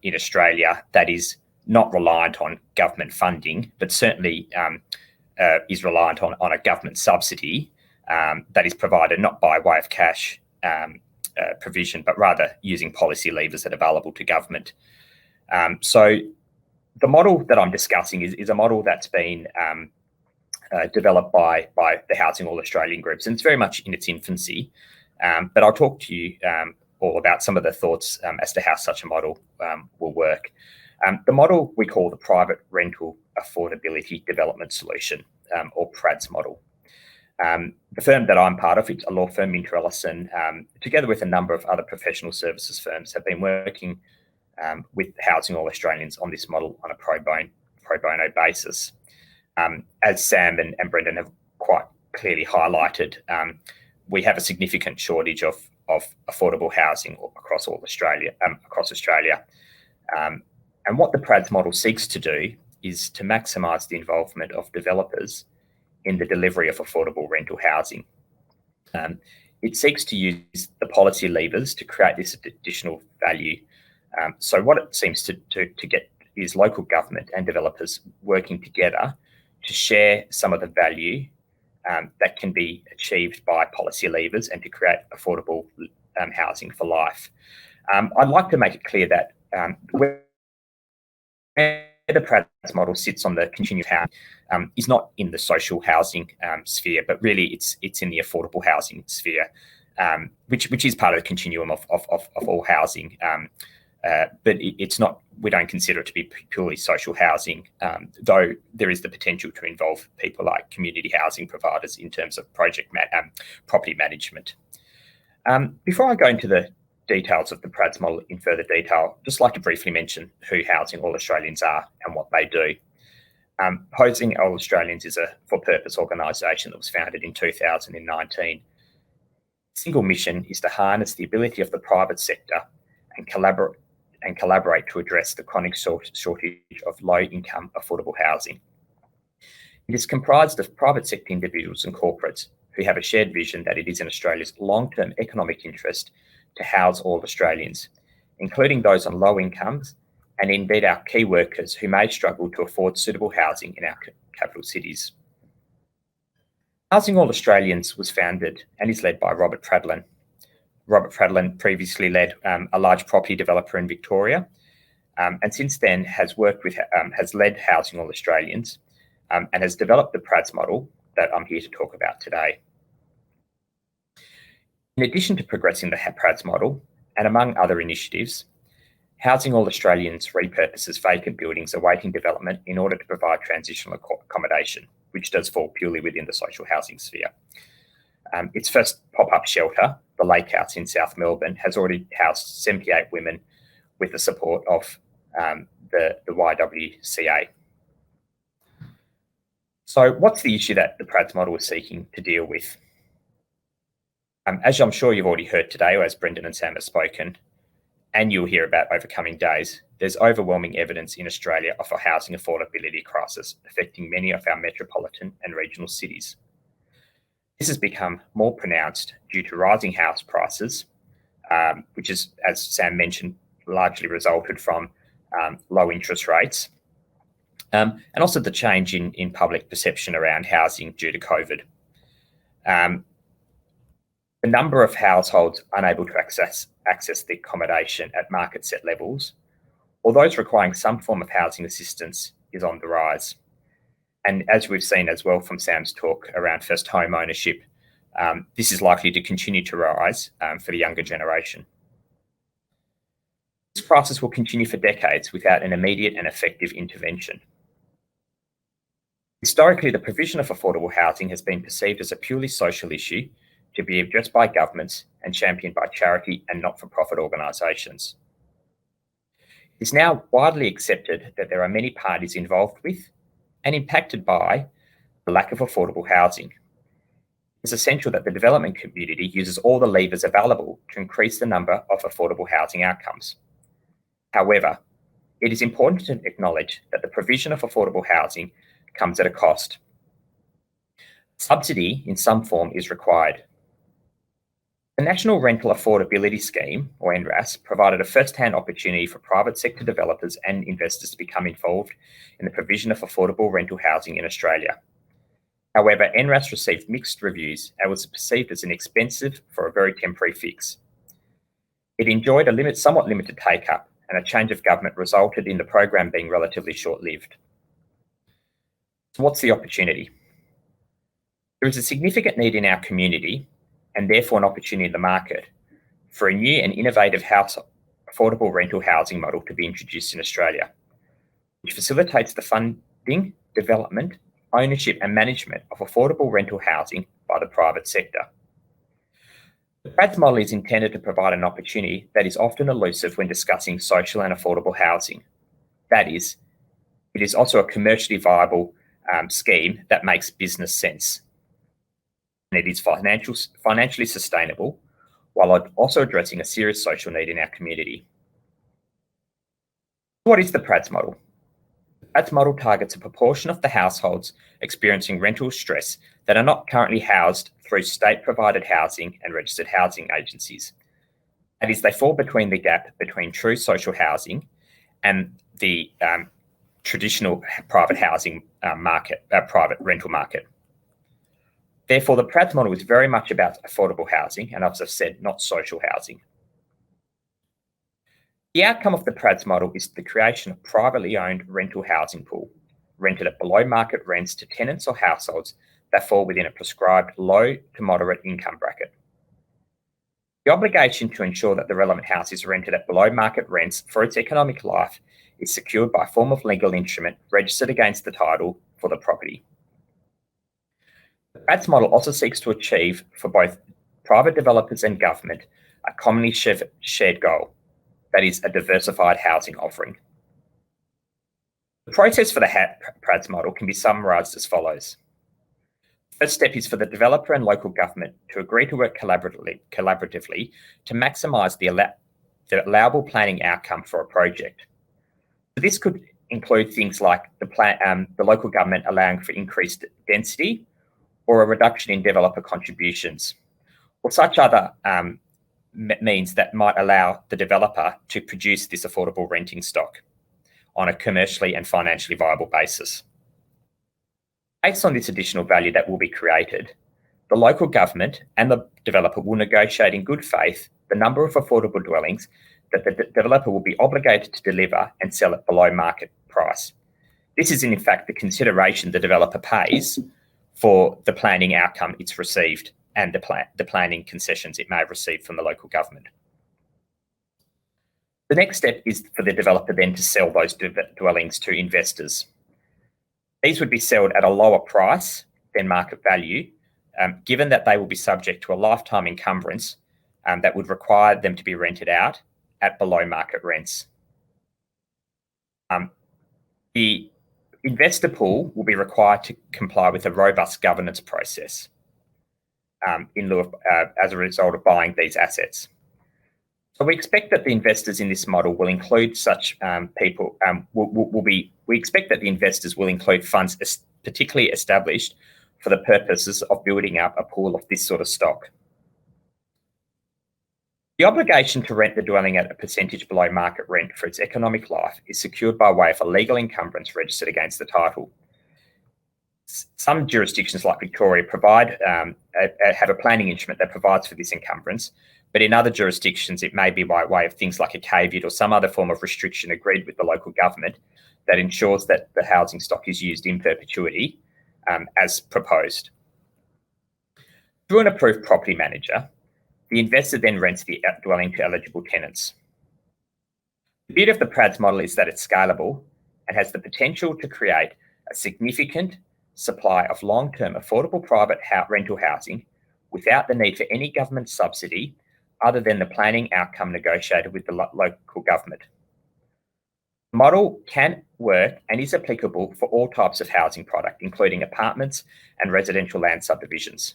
in Australia that is not reliant on government funding, but certainly is reliant on a government subsidy that is provided not by way of cash provision, but rather using policy levers that are available to government. So the model that I'm discussing is a model that's been developed by the Housing All Australian groups, and it's very much in its infancy. But I'll talk to you all about some of the thoughts as to how such a model will work. The model we call the Private Rental Affordability Development Solution, or PRADS model. The firm that I'm part of, it's a law firm, MinterEllison, together with a number of other professional services firms, have been working with Housing All Australians on this model on a pro bono basis. As Sam and Brendan have quite clearly highlighted, we have a significant shortage of affordable housing across Australia. And what the PRADS model seeks to do is to maximise the involvement of developers in the delivery of affordable rental housing. It seeks to use the policy levers to create this additional value. So what it seems to get is local government and developers working together to share some of the value that can be achieved by policy levers and to create affordable housing for life. I'd like to make it clear that where the PRADS model sits on the continued housing is not in the social housing sphere, but really it's in the affordable housing sphere, which is part of the continuum of all housing. But it's not. We don't consider it to be purely social housing, though there is the potential to involve people like community housing providers in terms of property management. Before I go into the details of the PRADS model in further detail, I'd just like to briefly mention who Housing All Australians are and what they do. Housing All Australians is a for-purpose organisation that was founded in 2019. Single mission is to harness the ability of the private sector and collaborate to address the chronic shortage of low-income affordable housing. It is comprised of private sector individuals and corporates who have a shared vision that it is in Australia's long-term economic interest to house all Australians, including those on low incomes and indeed our key workers who may struggle to afford suitable housing in our capital cities. Housing All Australians was founded and is led by Robert Pratt. Robert Pratt previously led a large property developer in Victoria, and since then has led Housing All Australians and has developed the PRADS model that I'm here to talk about today. In addition to progressing the PRADS model, and among other initiatives, Housing All Australians repurposes vacant buildings awaiting development in order to provide transitional accommodation, which does fall purely within the social housing sphere. Its first pop-up shelter, the Lake House in South Melbourne, has already housed 78 women with the support of the YWCA. So what's the issue that the PRADS model is seeking to deal with? As I'm sure you've already heard today, or as Brendan and Sam have spoken, and you'll hear about over coming days, there's overwhelming evidence in Australia of a housing affordability crisis affecting many of our metropolitan and regional cities. This has become more pronounced due to rising house prices, which is, as Sam mentioned, largely resulted from low interest rates, and also the change in public perception around housing due to COVID. The number of households unable to access the accommodation at market set levels, or those requiring some form of housing assistance, is on the rise. And as we've seen as well from Sam's talk around first home ownership, this is likely to continue to rise for the younger generation. This crisis will continue for decades without an immediate and effective intervention. Historically, the provision of affordable housing has been perceived as a purely social issue to be addressed by governments and championed by charity and not-for-profit organisations. It is now widely accepted that there are many parties involved with and impacted by the lack of affordable housing. It's essential that the development community uses all the levers available to increase the number of affordable housing outcomes. However, it is important to acknowledge that the provision of affordable housing comes at a cost. Subsidy in some form is required. The National Rental Affordability Scheme, or NRAS, provided a first-hand opportunity for private sector developers and investors to become involved in the provision of affordable rental housing in Australia. However, NRAS received mixed reviews and was perceived as inexpensive for a very temporary fix. It enjoyed a somewhat limited take-up, and a change of government resulted in the program being relatively short-lived. So what's the opportunity? There is a significant need in our community, and therefore an opportunity in the market, for a new and innovative affordable rental housing model to be introduced in Australia, which facilitates the funding, development, ownership and management of affordable rental housing by the private sector. The Pratt's model is intended to provide an opportunity that is often elusive when discussing social and affordable housing. That is, it is also a commercially viable scheme that makes business sense. And it is financially sustainable, while also addressing a serious social need in our community. What is the Pratt's model? The Pratt's model targets a proportion of the households experiencing rental stress that are not currently housed through state-provided housing and registered housing agencies. That is, they fall between the gap between true social housing and the traditional private housing private rental market. Therefore, the Pratt's model is very much about affordable housing, and as I've said, not social housing. The outcome of the Pratt's model is the creation of privately owned rental housing pool, rented at below market rents to tenants or households that fall within a prescribed low to moderate income bracket. The obligation to ensure that the relevant house is rented at below market rents for its economic life is secured by a form of legal instrument registered against the title for the property. The Pratt's model also seeks to achieve, for both private developers and government, a commonly shared goal, that is, a diversified housing offering. The process for the Pratt's model can be summarised as follows. The first step is for the developer and local government to agree to work collaboratively to maximise the allowable planning outcome for a project. So this could include things like the local government allowing for increased density or a reduction in developer contributions, or such other means that might allow the developer to produce this affordable renting stock on a commercially and financially viable basis. Based on this additional value that will be created, the local government and the developer will negotiate in good faith the number of affordable dwellings that the developer will be obligated to deliver and sell at below market price. This is in fact the consideration the developer pays for the planning outcome it's received and the planning concessions it may have received from the local government. The next step is for the developer then to sell those dwellings to investors. These would be sold at a lower price than market value, given that they will be subject to a lifetime encumbrance that would require them to be rented out at below market rents. The investor pool will be required to comply with a robust governance process in lieu of, as a result of buying these assets. So we expect that the investors in this model will include such people. We expect that the investors will include funds particularly established for the purposes of building up a pool of this sort of stock. The obligation to rent the dwelling at a percentage below market rent for its economic life is secured by way of a legal encumbrance registered against the title. Some jurisdictions like Victoria have a planning instrument that provides for this encumbrance, but in other jurisdictions it may be by way of things like a caveat or some other form of restriction agreed with the local government that ensures that the housing stock is used in perpetuity as proposed. Through an approved property manager, the investor then rents the dwelling to eligible tenants. The beauty of the Pratt's model is that it's scalable and has the potential to create a significant supply of long-term affordable private rental housing without the need for any government subsidy other than the planning outcome negotiated with the local government. The model can work and is applicable for all types of housing product, including apartments and residential land subdivisions.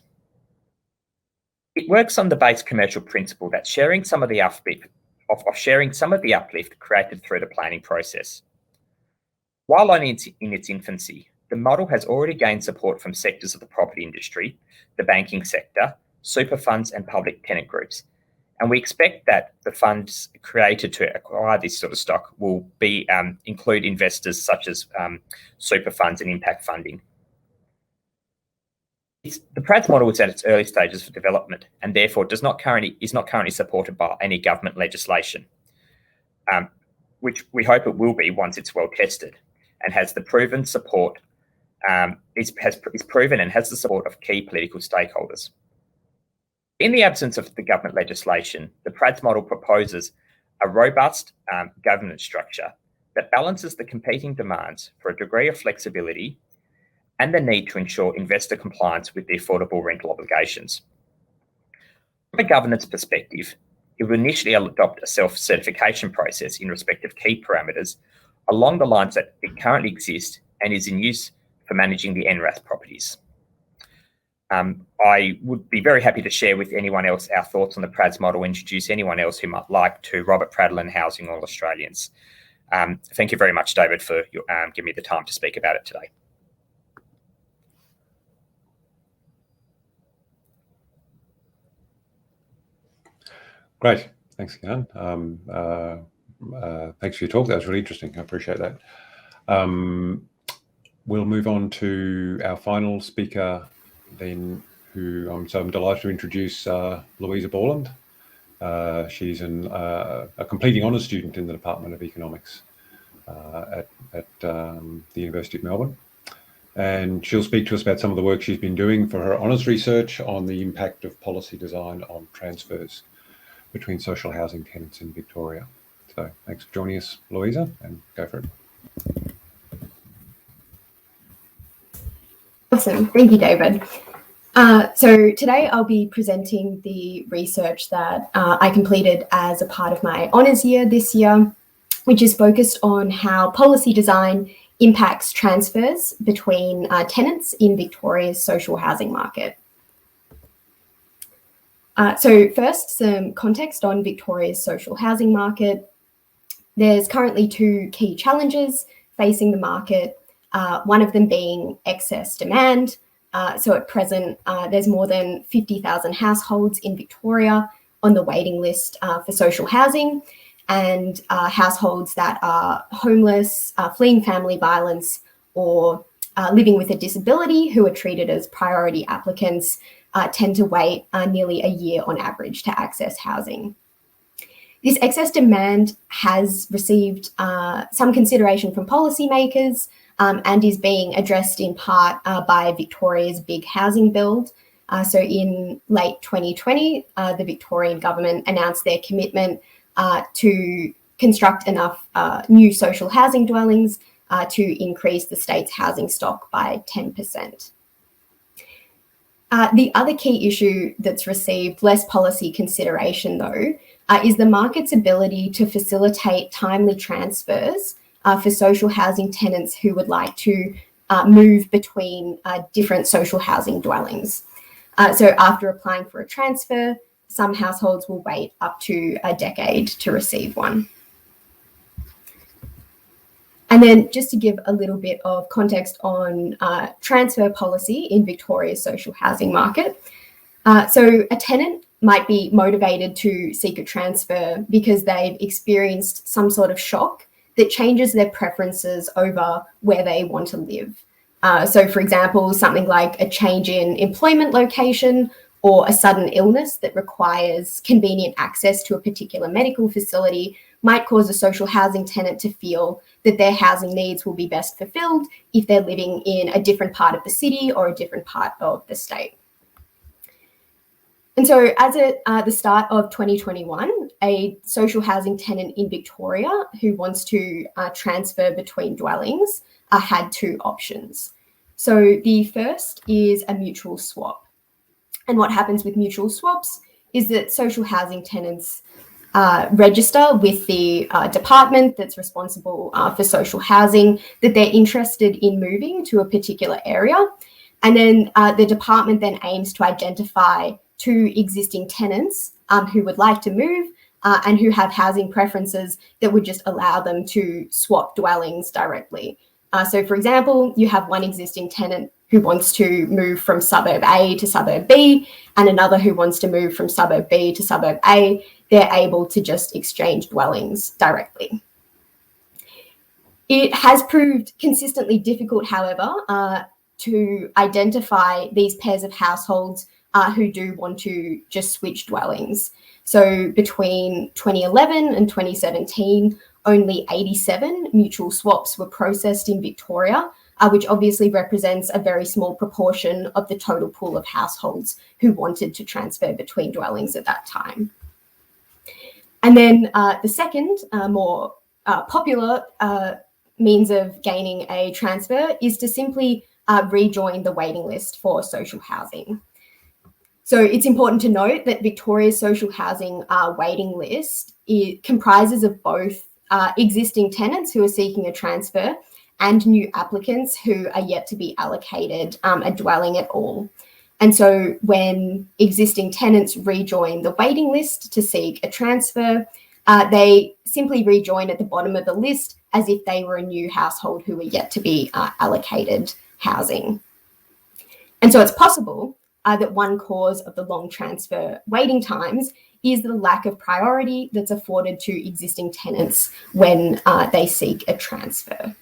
It works on the base commercial principle that sharing some of the uplift created through the planning process. While only in its infancy, the model has already gained support from sectors of the property industry, the banking sector, super funds and public tenant groups. And we expect that the funds created to acquire this sort of stock will include investors such as super funds and impact funding. The Pratt's model is at its early stages of development and therefore is not currently supported by any government legislation, which we hope it will be once it's well tested and has the proven support, is proven and has the support of key political stakeholders. In the absence of the government legislation, the Pratt's model proposes a robust governance structure that balances the competing demands for a degree of flexibility and the need to ensure investor compliance with the affordable rental obligations. From a governance perspective, it will initially adopt a self-certification process in respect of key parameters along the lines that it currently exists and is in use for managing the NRAS properties. I would be very happy to share with anyone else our thoughts on the PRADS model, introduce anyone else who might like to. Robert Pradel and Housing All Australians. Thank you very much, David, for giving me the time to speak about it today. Great. Thanks, Gehann. Thanks for your talk. That was really interesting. I appreciate that. We'll move on to our final speaker then, who I'm delighted to introduce, Louisa Borland. She's a completing honours student in the Department of Economics at the University of Melbourne. And she'll speak to us about some of the work she's been doing for her honours research on the impact of policy design on transfers between social housing tenants in Victoria. So thanks for joining us, Louisa, and go for it. Awesome. Thank you, David. So today I'll be presenting the research that I completed as a part of my honours year this year, which is focused on how policy design impacts transfers between tenants in Victoria's social housing market. So first, some context on Victoria's social housing market. There's currently two key challenges facing the market, one of them being excess demand. So at present, there's more than 50,000 households in Victoria on the waiting list for social housing, and households that are homeless, fleeing family violence, or living with a disability who are treated as priority applicants tend to wait nearly a year on average to access housing. This excess demand has received some consideration from policymakers and is being addressed in part by Victoria's big housing build. So in late 2020, the Victorian government announced their commitment to construct enough new social housing dwellings to increase the state's housing stock by 10%. The other key issue that's received less policy consideration, though, is the market's ability to facilitate timely transfers for social housing tenants who would like to move between different social housing dwellings. So after applying for a transfer, some households will wait up to a decade to receive one. And then just to give a little bit of context on transfer policy in Victoria's social housing market. So a tenant might be motivated to seek a transfer because they've experienced some sort of shock that changes their preferences over where they want to live. So for example, something like a change in employment location or a sudden illness that requires convenient access to a particular medical facility might cause a social housing tenant to feel that their housing needs will be best fulfilled if they're living in a different part of the city or a different part of the state. And so as at the start of 2021, a social housing tenant in Victoria who wants to transfer between dwellings had two options. So the first is a mutual swap. And what happens with mutual swaps is that social housing tenants register with the department that's responsible for social housing that they're interested in moving to a particular area. And then the department then aims to identify two existing tenants who would like to move and who have housing preferences that would just allow them to swap dwellings directly. So for example, you have one existing tenant who wants to move from suburb A to suburb B, and another who wants to move from suburb B to suburb A. They're able to just exchange dwellings directly. It has proved consistently difficult, however, to identify these pairs of households who do want to just switch dwellings. So between 2011 and 2017, only 87 mutual swaps were processed in Victoria, which obviously represents a very small proportion of the total pool of households who wanted to transfer between dwellings at that time. And then the second, more popular means of gaining a transfer is to simply rejoin the waiting list for social housing. So it's important to note that Victoria's social housing waiting list comprises of both existing tenants who are seeking a transfer and new applicants who are yet to be allocated a dwelling at all. And so when existing tenants rejoin the waiting list to seek a transfer, they simply rejoin at the bottom of the list as if they were a new household who were yet to be allocated housing. And so it's possible that one cause of the long transfer waiting times is the lack of priority that's afforded to existing tenants when they seek a transfer.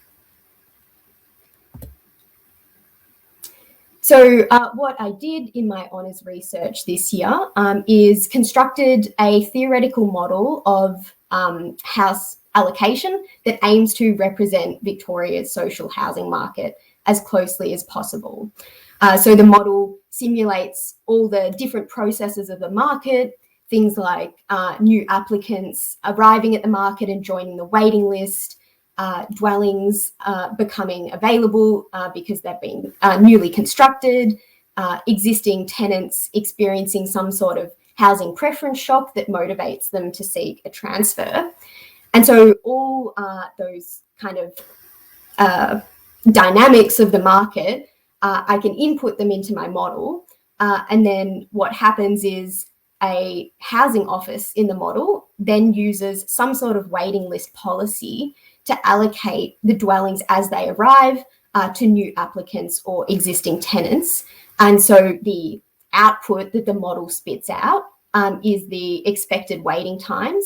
So what I did in my honours research this year is constructed a theoretical model of house allocation that aims to represent Victoria's social housing market as closely as possible. So the model simulates all the different processes of the market, things like new applicants arriving at the market and joining the waiting list, dwellings becoming available because they've been newly constructed, existing tenants experiencing some sort of housing preference shock that motivates them to seek a transfer. And so all those kind of dynamics of the market, I can input them into my model. And then what happens is a housing office in the model then uses some sort of waiting list policy to allocate the dwellings as they arrive to new applicants or existing tenants. And so the output that the model spits out is the expected waiting times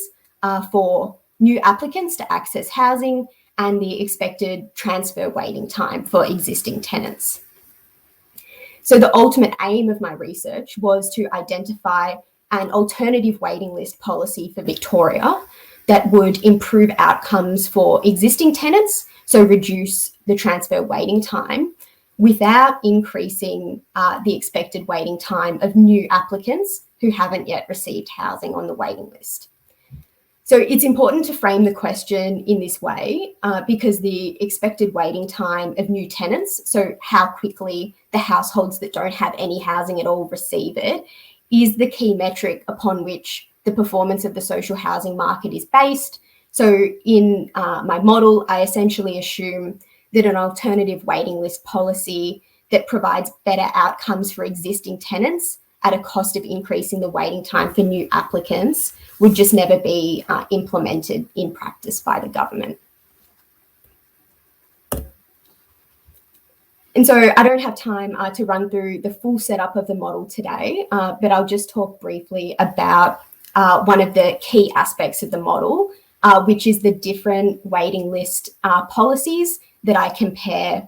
for new applicants to access housing and the expected transfer waiting time for existing tenants. So the ultimate aim of my research was to identify an alternative waiting list policy for Victoria that would improve outcomes for existing tenants, so reduce the transfer waiting time without increasing the expected waiting time of new applicants who haven't yet received housing on the waiting list. So it's important to frame the question in this way because the expected waiting time of new tenants, so how quickly the households that don't have any housing at all receive it, is the key metric upon which the performance of the social housing market is based. So in my model, I essentially assume that an alternative waiting list policy that provides better outcomes for existing tenants at a cost of increasing the waiting time for new applicants would just never be implemented in practice by the government. And so I don't have time to run through the full setup of the model today, but I'll just talk briefly about one of the key aspects of the model, which is the different waiting list policies that I compare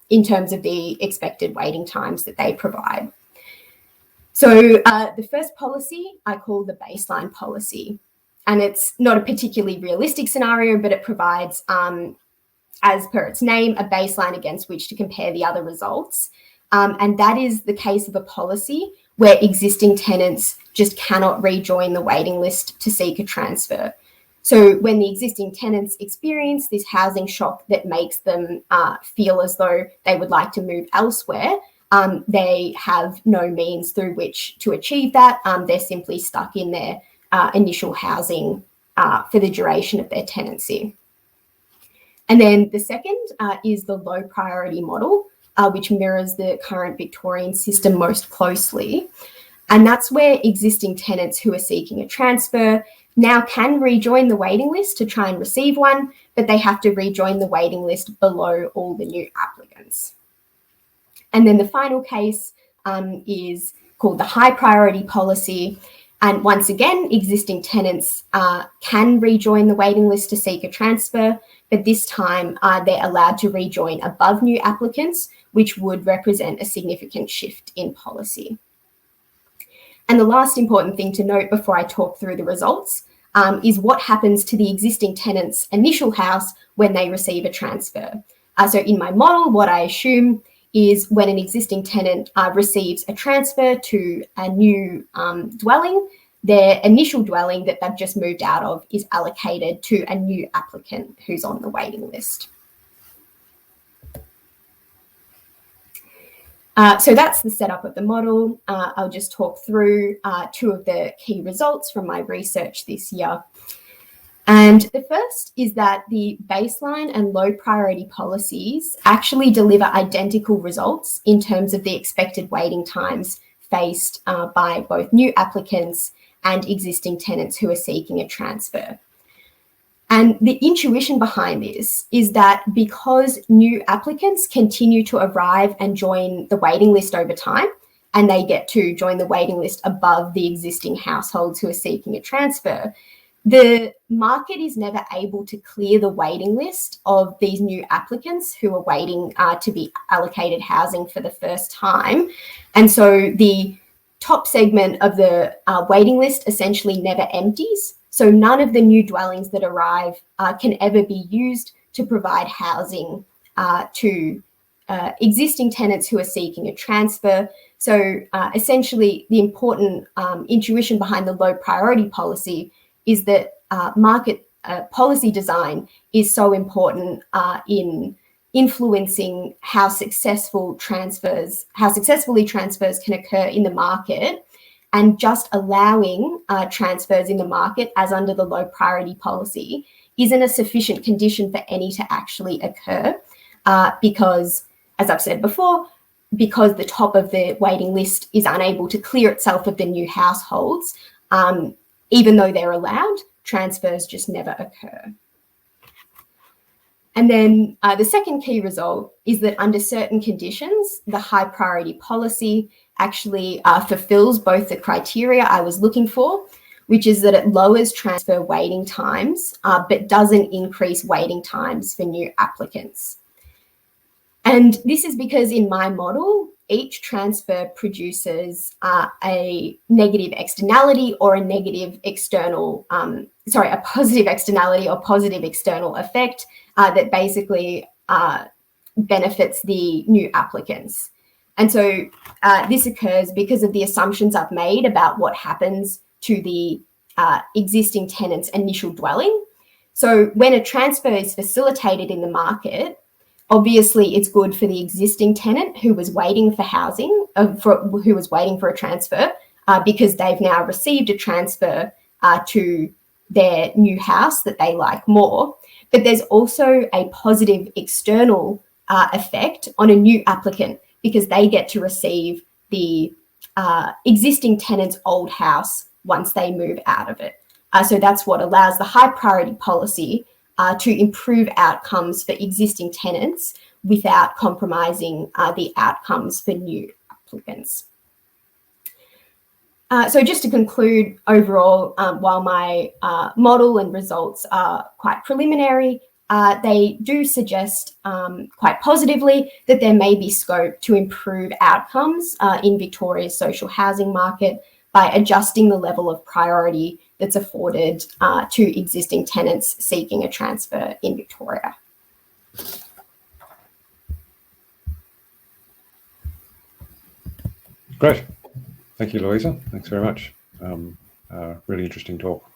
in terms of the expected waiting times that they provide. So the first policy I call the baseline policy, and it's not a particularly realistic scenario, but it provides, as per its name, a baseline against which to compare the other results. And that is the case of a policy where existing tenants just cannot rejoin the waiting list to seek a transfer. So when the existing tenants experience this housing shock that makes them feel as though they would like to move elsewhere, they have no means through which to achieve that. They're simply stuck in their initial housing for the duration of their tenancy. And then the second is the low priority model, which mirrors the current Victorian system most closely. And that's where existing tenants who are seeking a transfer now can rejoin the waiting list to try and receive one, but they have to rejoin the waiting list below all the new applicants. And then the final case is called the high priority policy. And once again, existing tenants can rejoin the waiting list to seek a transfer, but this time they're allowed to rejoin above new applicants, which would represent a significant shift in policy. And the last important thing to note before I talk through the results is what happens to the existing tenant's initial house when they receive a transfer. So in my model, what I assume is when an existing tenant receives a transfer to a new dwelling, their initial dwelling that they've just moved out of is allocated to a new applicant who's on the waiting list. So that's the setup of the model. I'll just talk through two of the key results from my research this year. And the first is that the baseline and low priority policies actually deliver identical results in terms of the expected waiting times faced by both new applicants and existing tenants who are seeking a transfer. And the intuition behind this is that because new applicants continue to arrive and join the waiting list over time, and they get to join the waiting list above the existing households who are seeking a transfer, the market is never able to clear the waiting list of these new applicants who are waiting to be allocated housing for the first time. And so the top segment of the waiting list essentially never empties. So none of the new dwellings that arrive can ever be used to provide housing to existing tenants who are seeking a transfer. So essentially the important intuition behind the low priority policy is that market policy design is so important in influencing how successfully transfers can occur in the market, and just allowing transfers in the market as under the low priority policy isn't a sufficient condition for any to actually occur because, as I've said before, because the top of the waiting list is unable to clear itself of the new households, even though they're allowed, transfers just never occur. And then the second key result is that under certain conditions, the high priority policy actually fulfills both the criteria I was looking for, which is that it lowers transfer waiting times, but doesn't increase waiting times for new applicants. And this is because in my model, each transfer produces a negative externality or a negative external, a positive externality or positive external effect that basically benefits the new applicants. And so this occurs because of the assumptions I've made about what happens to the existing tenant's initial dwelling. So when a transfer is facilitated in the market, obviously it's good for the existing tenant who was waiting for housing, who was waiting for a transfer, because they've now received a transfer to their new house that they like more. But there's also a positive external effect on a new applicant because they get to receive the existing tenant's old house once they move out of it. So that's what allows the high priority policy to improve outcomes for existing tenants without compromising the outcomes for new applicants. So just to conclude, overall, while my model and results are quite preliminary, they do suggest quite positively that there may be scope to improve outcomes in Victoria's social housing market by adjusting the level of priority that's afforded to existing tenants seeking a transfer in Victoria. Great. Thank you, Louisa. Thanks very much. Really interesting talk.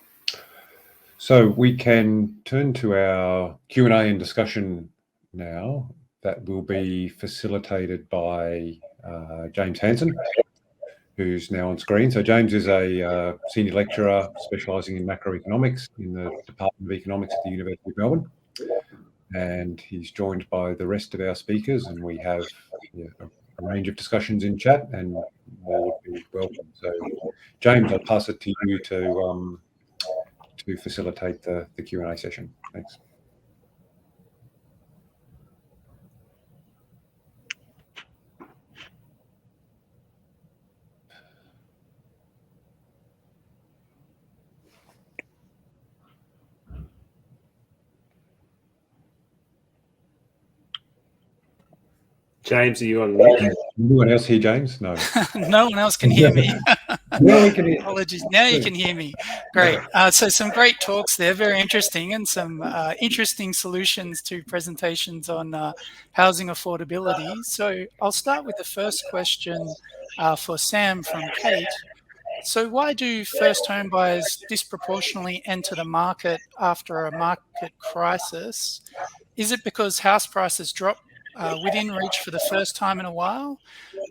So we can turn to our Q&A and discussion now. That will be facilitated by James Hansen, who's now on screen. So James is a senior lecturer specialising in macroeconomics in the Department of Economics at the University of Melbourne. And he's joined by the rest of our speakers, and we have a range of discussions in chat, and more would be welcome. So James, I'll pass it to you to facilitate the Q&A session. Thanks. James, are you on mute? Anyone else hear James? No. No one else can hear me. Now we can hear. Apologies. Now you can hear me. Great. So some great talks there, very interesting, and some interesting solutions to presentations on housing affordability. So I'll start with the first question for Sam from Kate. So why do first home buyers disproportionately enter the market after a market crisis? Is it because house prices drop within reach for the first time in a while,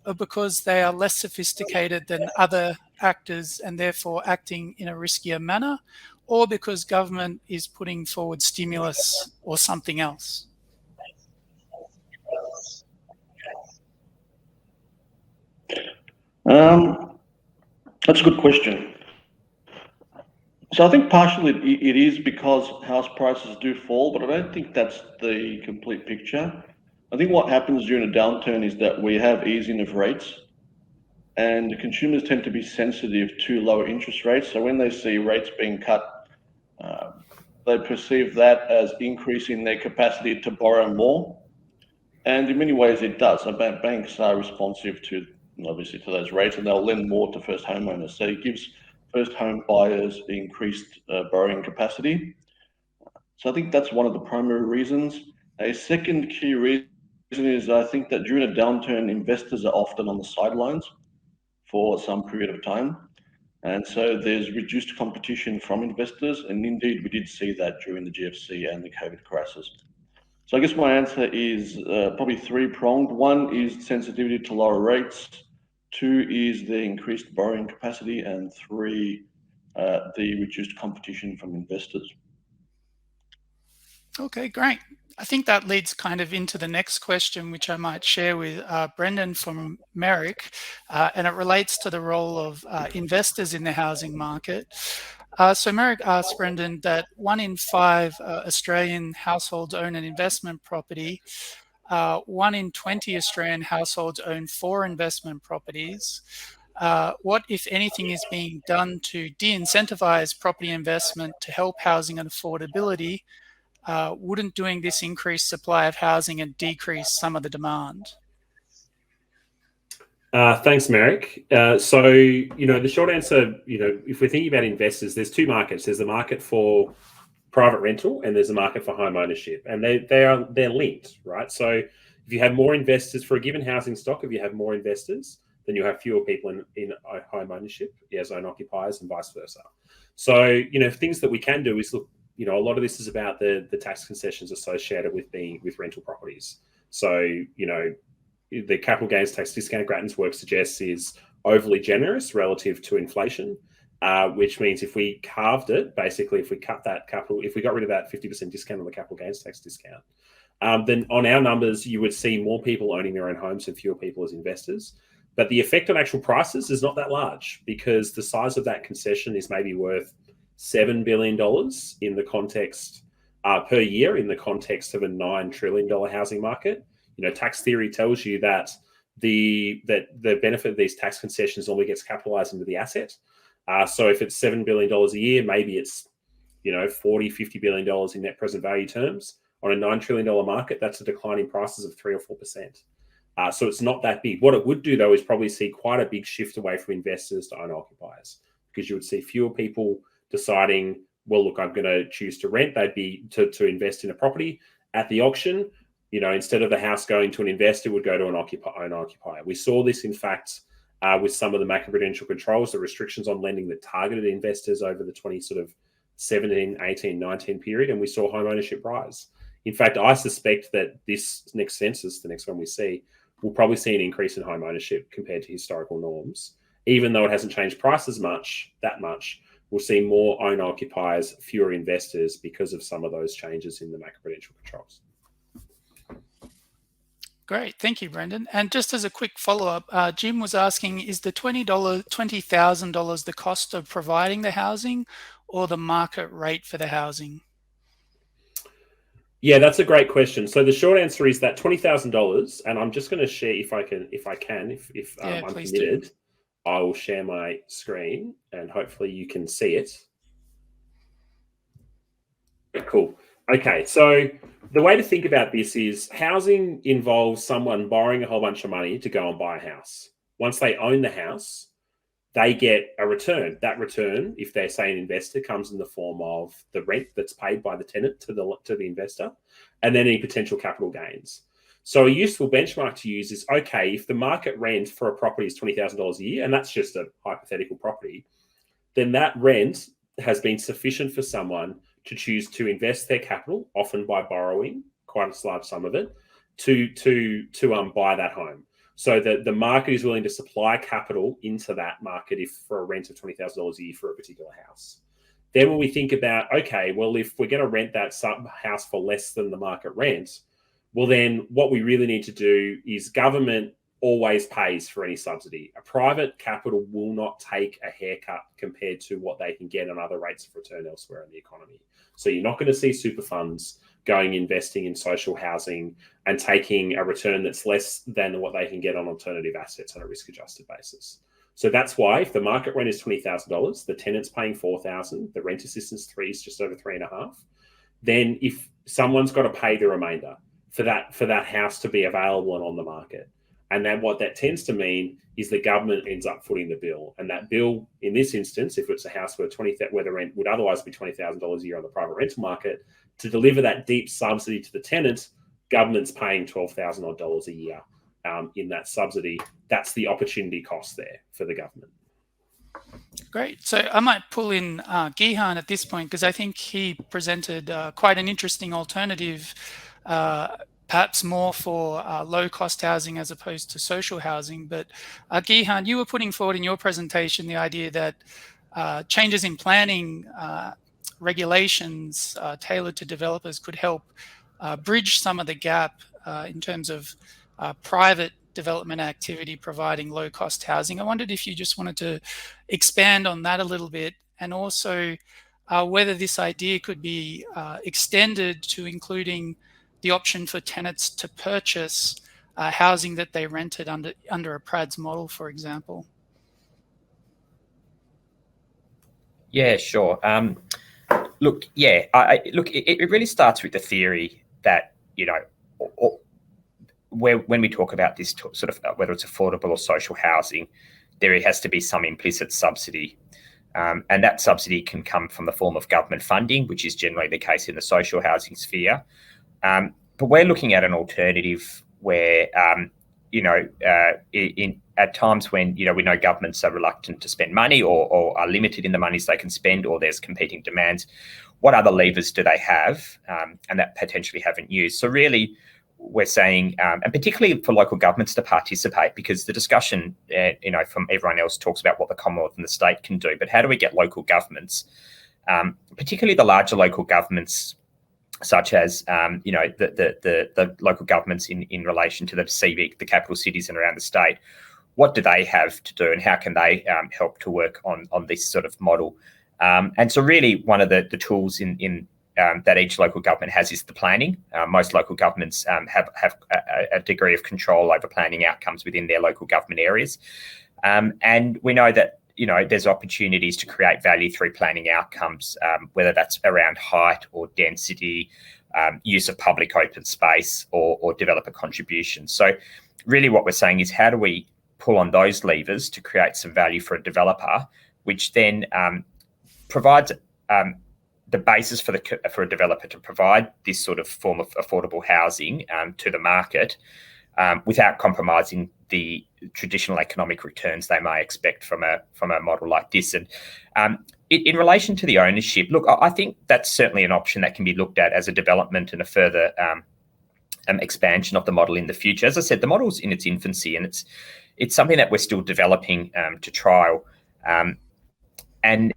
or because they are less sophisticated than other actors and therefore acting in a riskier manner, or because government is putting forward stimulus or something else? That's a good question. So I think partially it is because house prices do fall, but I don't think that's the complete picture. I think what happens during a downturn is that we have easing of rates, and consumers tend to be sensitive to lower interest rates. So when they see rates being cut, they perceive that as increasing their capacity to borrow more. And in many ways it does. So banks are responsive to, obviously, to those rates, and they'll lend more to first homeowners. So it gives first home buyers increased borrowing capacity. So I think that's one of the primary reasons. A second key reason is I think that during a downturn, investors are often on the sidelines for some period of time. And so there's reduced competition from investors. And indeed, we did see that during the GFC and the COVID crisis. So I guess my answer is probably three-pronged. One is sensitivity to lower rates. Two is the increased borrowing capacity. And three, the reduced competition from investors. Okay, great. I think that leads kind of into the next question, which I might share with Brendan from Merrick, and it relates to the role of investors in the housing market. So Merrick asked Brendan that 1 in 5 Australian households own an investment property. 1 in 20 Australian households own 4 investment properties. What, if anything, is being done to de-incentivize property investment to help housing and affordability? Wouldn't doing this increase supply of housing and decrease some of the demand? Thanks, Merrick. So, the short answer, if we're thinking about investors, there's two markets. There's the market for private rental and there's a market for home ownership, and they're linked, right? So if you have more investors for a given housing stock, if you have more investors, then you have fewer people in home ownership as own occupiers and vice versa. So, things that we can do is look, a lot of this is about the tax concessions associated with rental properties. So, the capital gains tax discount Grattan's work suggests is overly generous relative to inflation, which means if we carved it, basically, if we cut that capital, if we got rid of that 50% discount on the capital gains tax discount, then on our numbers, you would see more people owning their own homes and fewer people as investors. But the effect on actual prices is not that large, because the size of that concession is maybe worth $7 billion in the context per year in the context of a $9 trillion housing market. Tax theory tells you that the benefit of these tax concessions only gets capitalized into the asset. So if it's $7 billion a year, maybe it's $40-50 billion in net present value terms. On a $9 trillion market, that's a decline in prices of 3 or 4%. So it's not that big. What it would do, though, is probably see quite a big shift away from investors to owner occupiers, because you would see fewer people deciding, well, look, I'm going to choose to rent. They'd be to invest in a property at the auction. Instead of the house going to an investor, it would go to an owner occupier. We saw this, in fact, with some of the macroprudential controls, the restrictions on lending that targeted investors over the 2017, 18, 19 period, and we saw home ownership rise. In fact, I suspect that this next census, the next one we see, we'll probably see an increase in home ownership compared to historical norms. Even though it hasn't changed prices that much, we'll see more owner occupiers, fewer investors, because of some of those changes in the macroprudential controls. Great, thank you, Brendan. And just as a quick follow-up, Jim was asking, is the $20,000 the cost of providing the housing or the market rate for the housing? Yeah, that's a great question. So the short answer is that $20,000, and I'm just going to share if I'm permitted. I will share my screen and hopefully you can see it. Cool. Okay, so the way to think about this is housing involves someone borrowing a whole bunch of money to go and buy a house. Once they own the house, they get a return. That return, if they're, say, an investor, comes in the form of the rent that's paid by the tenant to the investor, and then any potential capital gains. So a useful benchmark to use is, okay, if the market rent for a property is $20,000 a year, and that's just a hypothetical property, then that rent has been sufficient for someone to choose to invest their capital, often by borrowing quite a large sum of it, to buy that home. So that the market is willing to supply capital into that market if for a rent of $20,000 a year for a particular house. Then when we think about, okay, well, if we're going to rent that house for less than the market rent, well, then what we really need to do is government always pays for any subsidy. A private capital will not take a haircut compared to what they can get on other rates of return elsewhere in the economy. So you're not going to see super funds going investing in social housing and taking a return that's less than what they can get on alternative assets on a risk-adjusted basis. So that's why if the market rent is $20,000, the tenant's paying $4,000, the rent assistance is just over $3,500, then if someone's got to pay the remainder for that house to be available and on the market. And then what that tends to mean is the government ends up footing the bill. And that bill, in this instance, if it's a house where the rent would otherwise be $20,000 a year on the private rental market, to deliver that deep subsidy to the tenant, government's paying $12,000 a year in that subsidy. That's the opportunity cost there for the government. Great. So I might pull in Gehann at this point, because I think he presented quite an interesting alternative, perhaps more for low-cost housing as opposed to social housing. But Gehann, you were putting forward in your presentation the idea that changes in planning regulations tailored to developers could help bridge some of the gap in terms of private development activity providing low-cost housing. I wondered if you just wanted to expand on that a little bit, and also whether this idea could be extended to including the option for tenants to purchase housing that they rented under a PRADS model, for example. Yeah, sure. Look, it really starts with the theory that, when we talk about this sort of whether it's affordable or social housing, there has to be some implicit subsidy. And that subsidy can come from the form of government funding, which is generally the case in the social housing sphere. But we're looking at an alternative where, at times when, we know governments are reluctant to spend money or are limited in the monies they can spend, or there's competing demands, what other levers do they have and that potentially haven't used? So really, we're saying, and particularly for local governments to participate, because the discussion, from everyone else talks about what the Commonwealth and the state can do, but how do we get local governments, particularly the larger local governments, such as, the local governments in relation to the CBD, the capital cities and around the state, what do they have to do and how can they help to work on this sort of model? And so really one of the tools in that each local government has is the planning. Most local governments have a degree of control over planning outcomes within their local government areas. And we know that, there's opportunities to create value through planning outcomes, whether that's around height or density, use of public open space or developer contributions. So really what we're saying is, how do we pull on those levers to create some value for a developer, which then provides the basis for a developer to provide this sort of form of affordable housing to the market without compromising the traditional economic returns they may expect from a model like this. And in relation to the ownership, look, I think that's certainly an option that can be looked at as a development and a further expansion of the model in the future. As I said, the model's in its infancy, and it's something that we're still developing to trial. And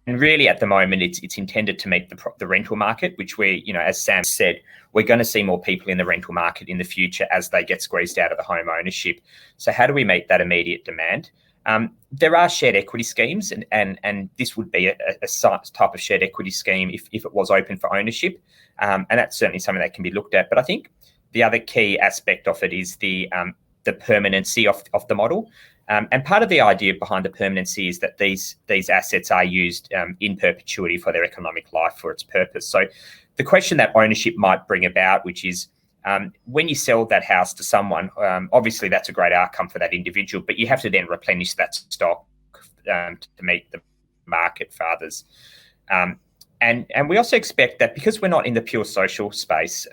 really, at the moment, it's intended to meet the rental market, which as Sam said, we're going to see more people in the rental market in the future as they get squeezed out of the home ownership. So how do we meet that immediate demand? There are shared equity schemes, and this would be a type of shared equity scheme if it was open for ownership. And that's certainly something that can be looked at. But I think the other key aspect of it is the permanency of the model. And part of the idea behind the permanency is that these assets are used in perpetuity for their economic life for its purpose. So the question that ownership might bring about, which is when you sell that house to someone, obviously that's a great outcome for that individual, but you have to then replenish that stock to meet the market for others. And we also expect that because we're not in the pure social space,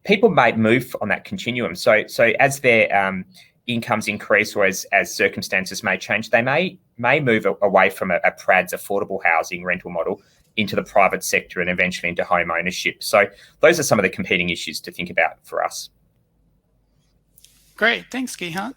people may move on that continuum. So as their incomes increase, or as circumstances may change, they may move away from a Pratt's affordable housing rental model into the private sector and eventually into home ownership. So those are some of the competing issues to think about for us. Great, thanks, Gehann.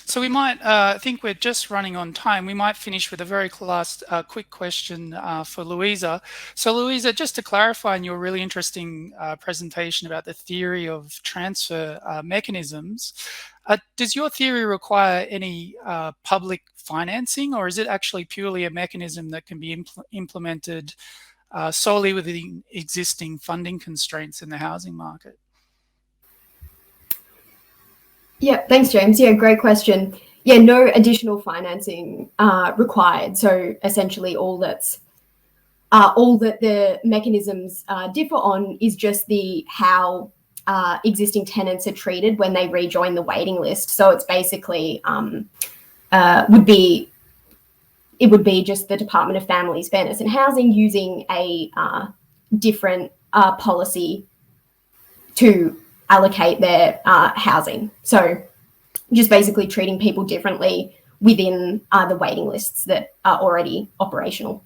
So we might, I think we're just running on time. We might finish with a very last quick question for Louisa. So Louisa, just to clarify in your really interesting presentation about the theory of transfer mechanisms, does your theory require any public financing, or is it actually purely a mechanism that can be implemented solely within existing funding constraints in the housing market? Yeah, thanks, James. Yeah, great question. Yeah, no additional financing required. So essentially all that the mechanisms differ on is just how existing tenants are treated when they rejoin the waiting list. So it's basically would be just the Department of Families, Fairness and Housing using a different policy to allocate their housing. So just basically treating people differently within the waiting lists that are already operational.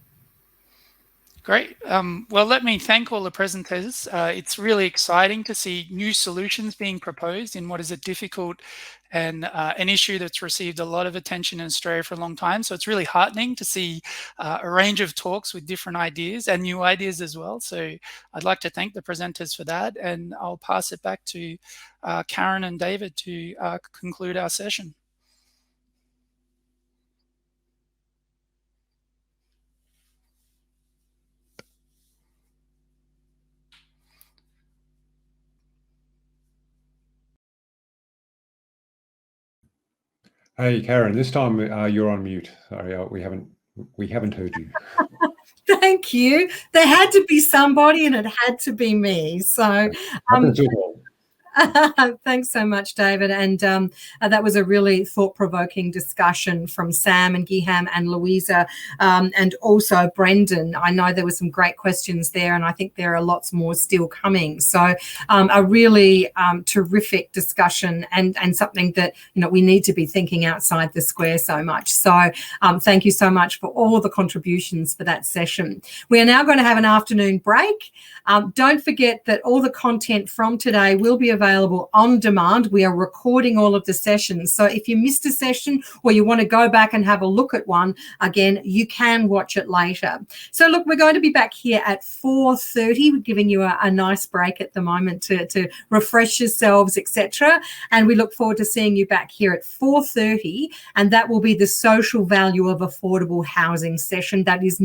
Great. Well, let me thank all the presenters. It's really exciting to see new solutions being proposed in what is a difficult and an issue that's received a lot of attention in Australia for a long time. So it's really heartening to see a range of talks with different ideas and new ideas as well. So I'd like to thank the presenters for that, and I'll pass it back to Karen and David to conclude our session. Hey, Karen, this time you're on mute. Sorry, we haven't heard you. Thank you. There had to be somebody, and it had to be me. So thanks so much, David. And that was a really thought-provoking discussion from Sam and Gehann and Louisa, and also Brendan. I know there were some great questions there, and I think there are lots more still coming. So a really terrific discussion, and something that we need to be thinking outside the square so much. So thank you so much for all the contributions for that session. We are now going to have an afternoon break. Don't forget that all the content from today will be available on demand. We are recording all of the sessions. So if you missed a session or you want to go back and have a look at one again, you can watch it later. So look, we're going to be back here at 4:30. We're giving you a nice break at the moment to refresh yourselves, etc. And we look forward to seeing you back here at 4:30. And that will be the social value of affordable housing session. That is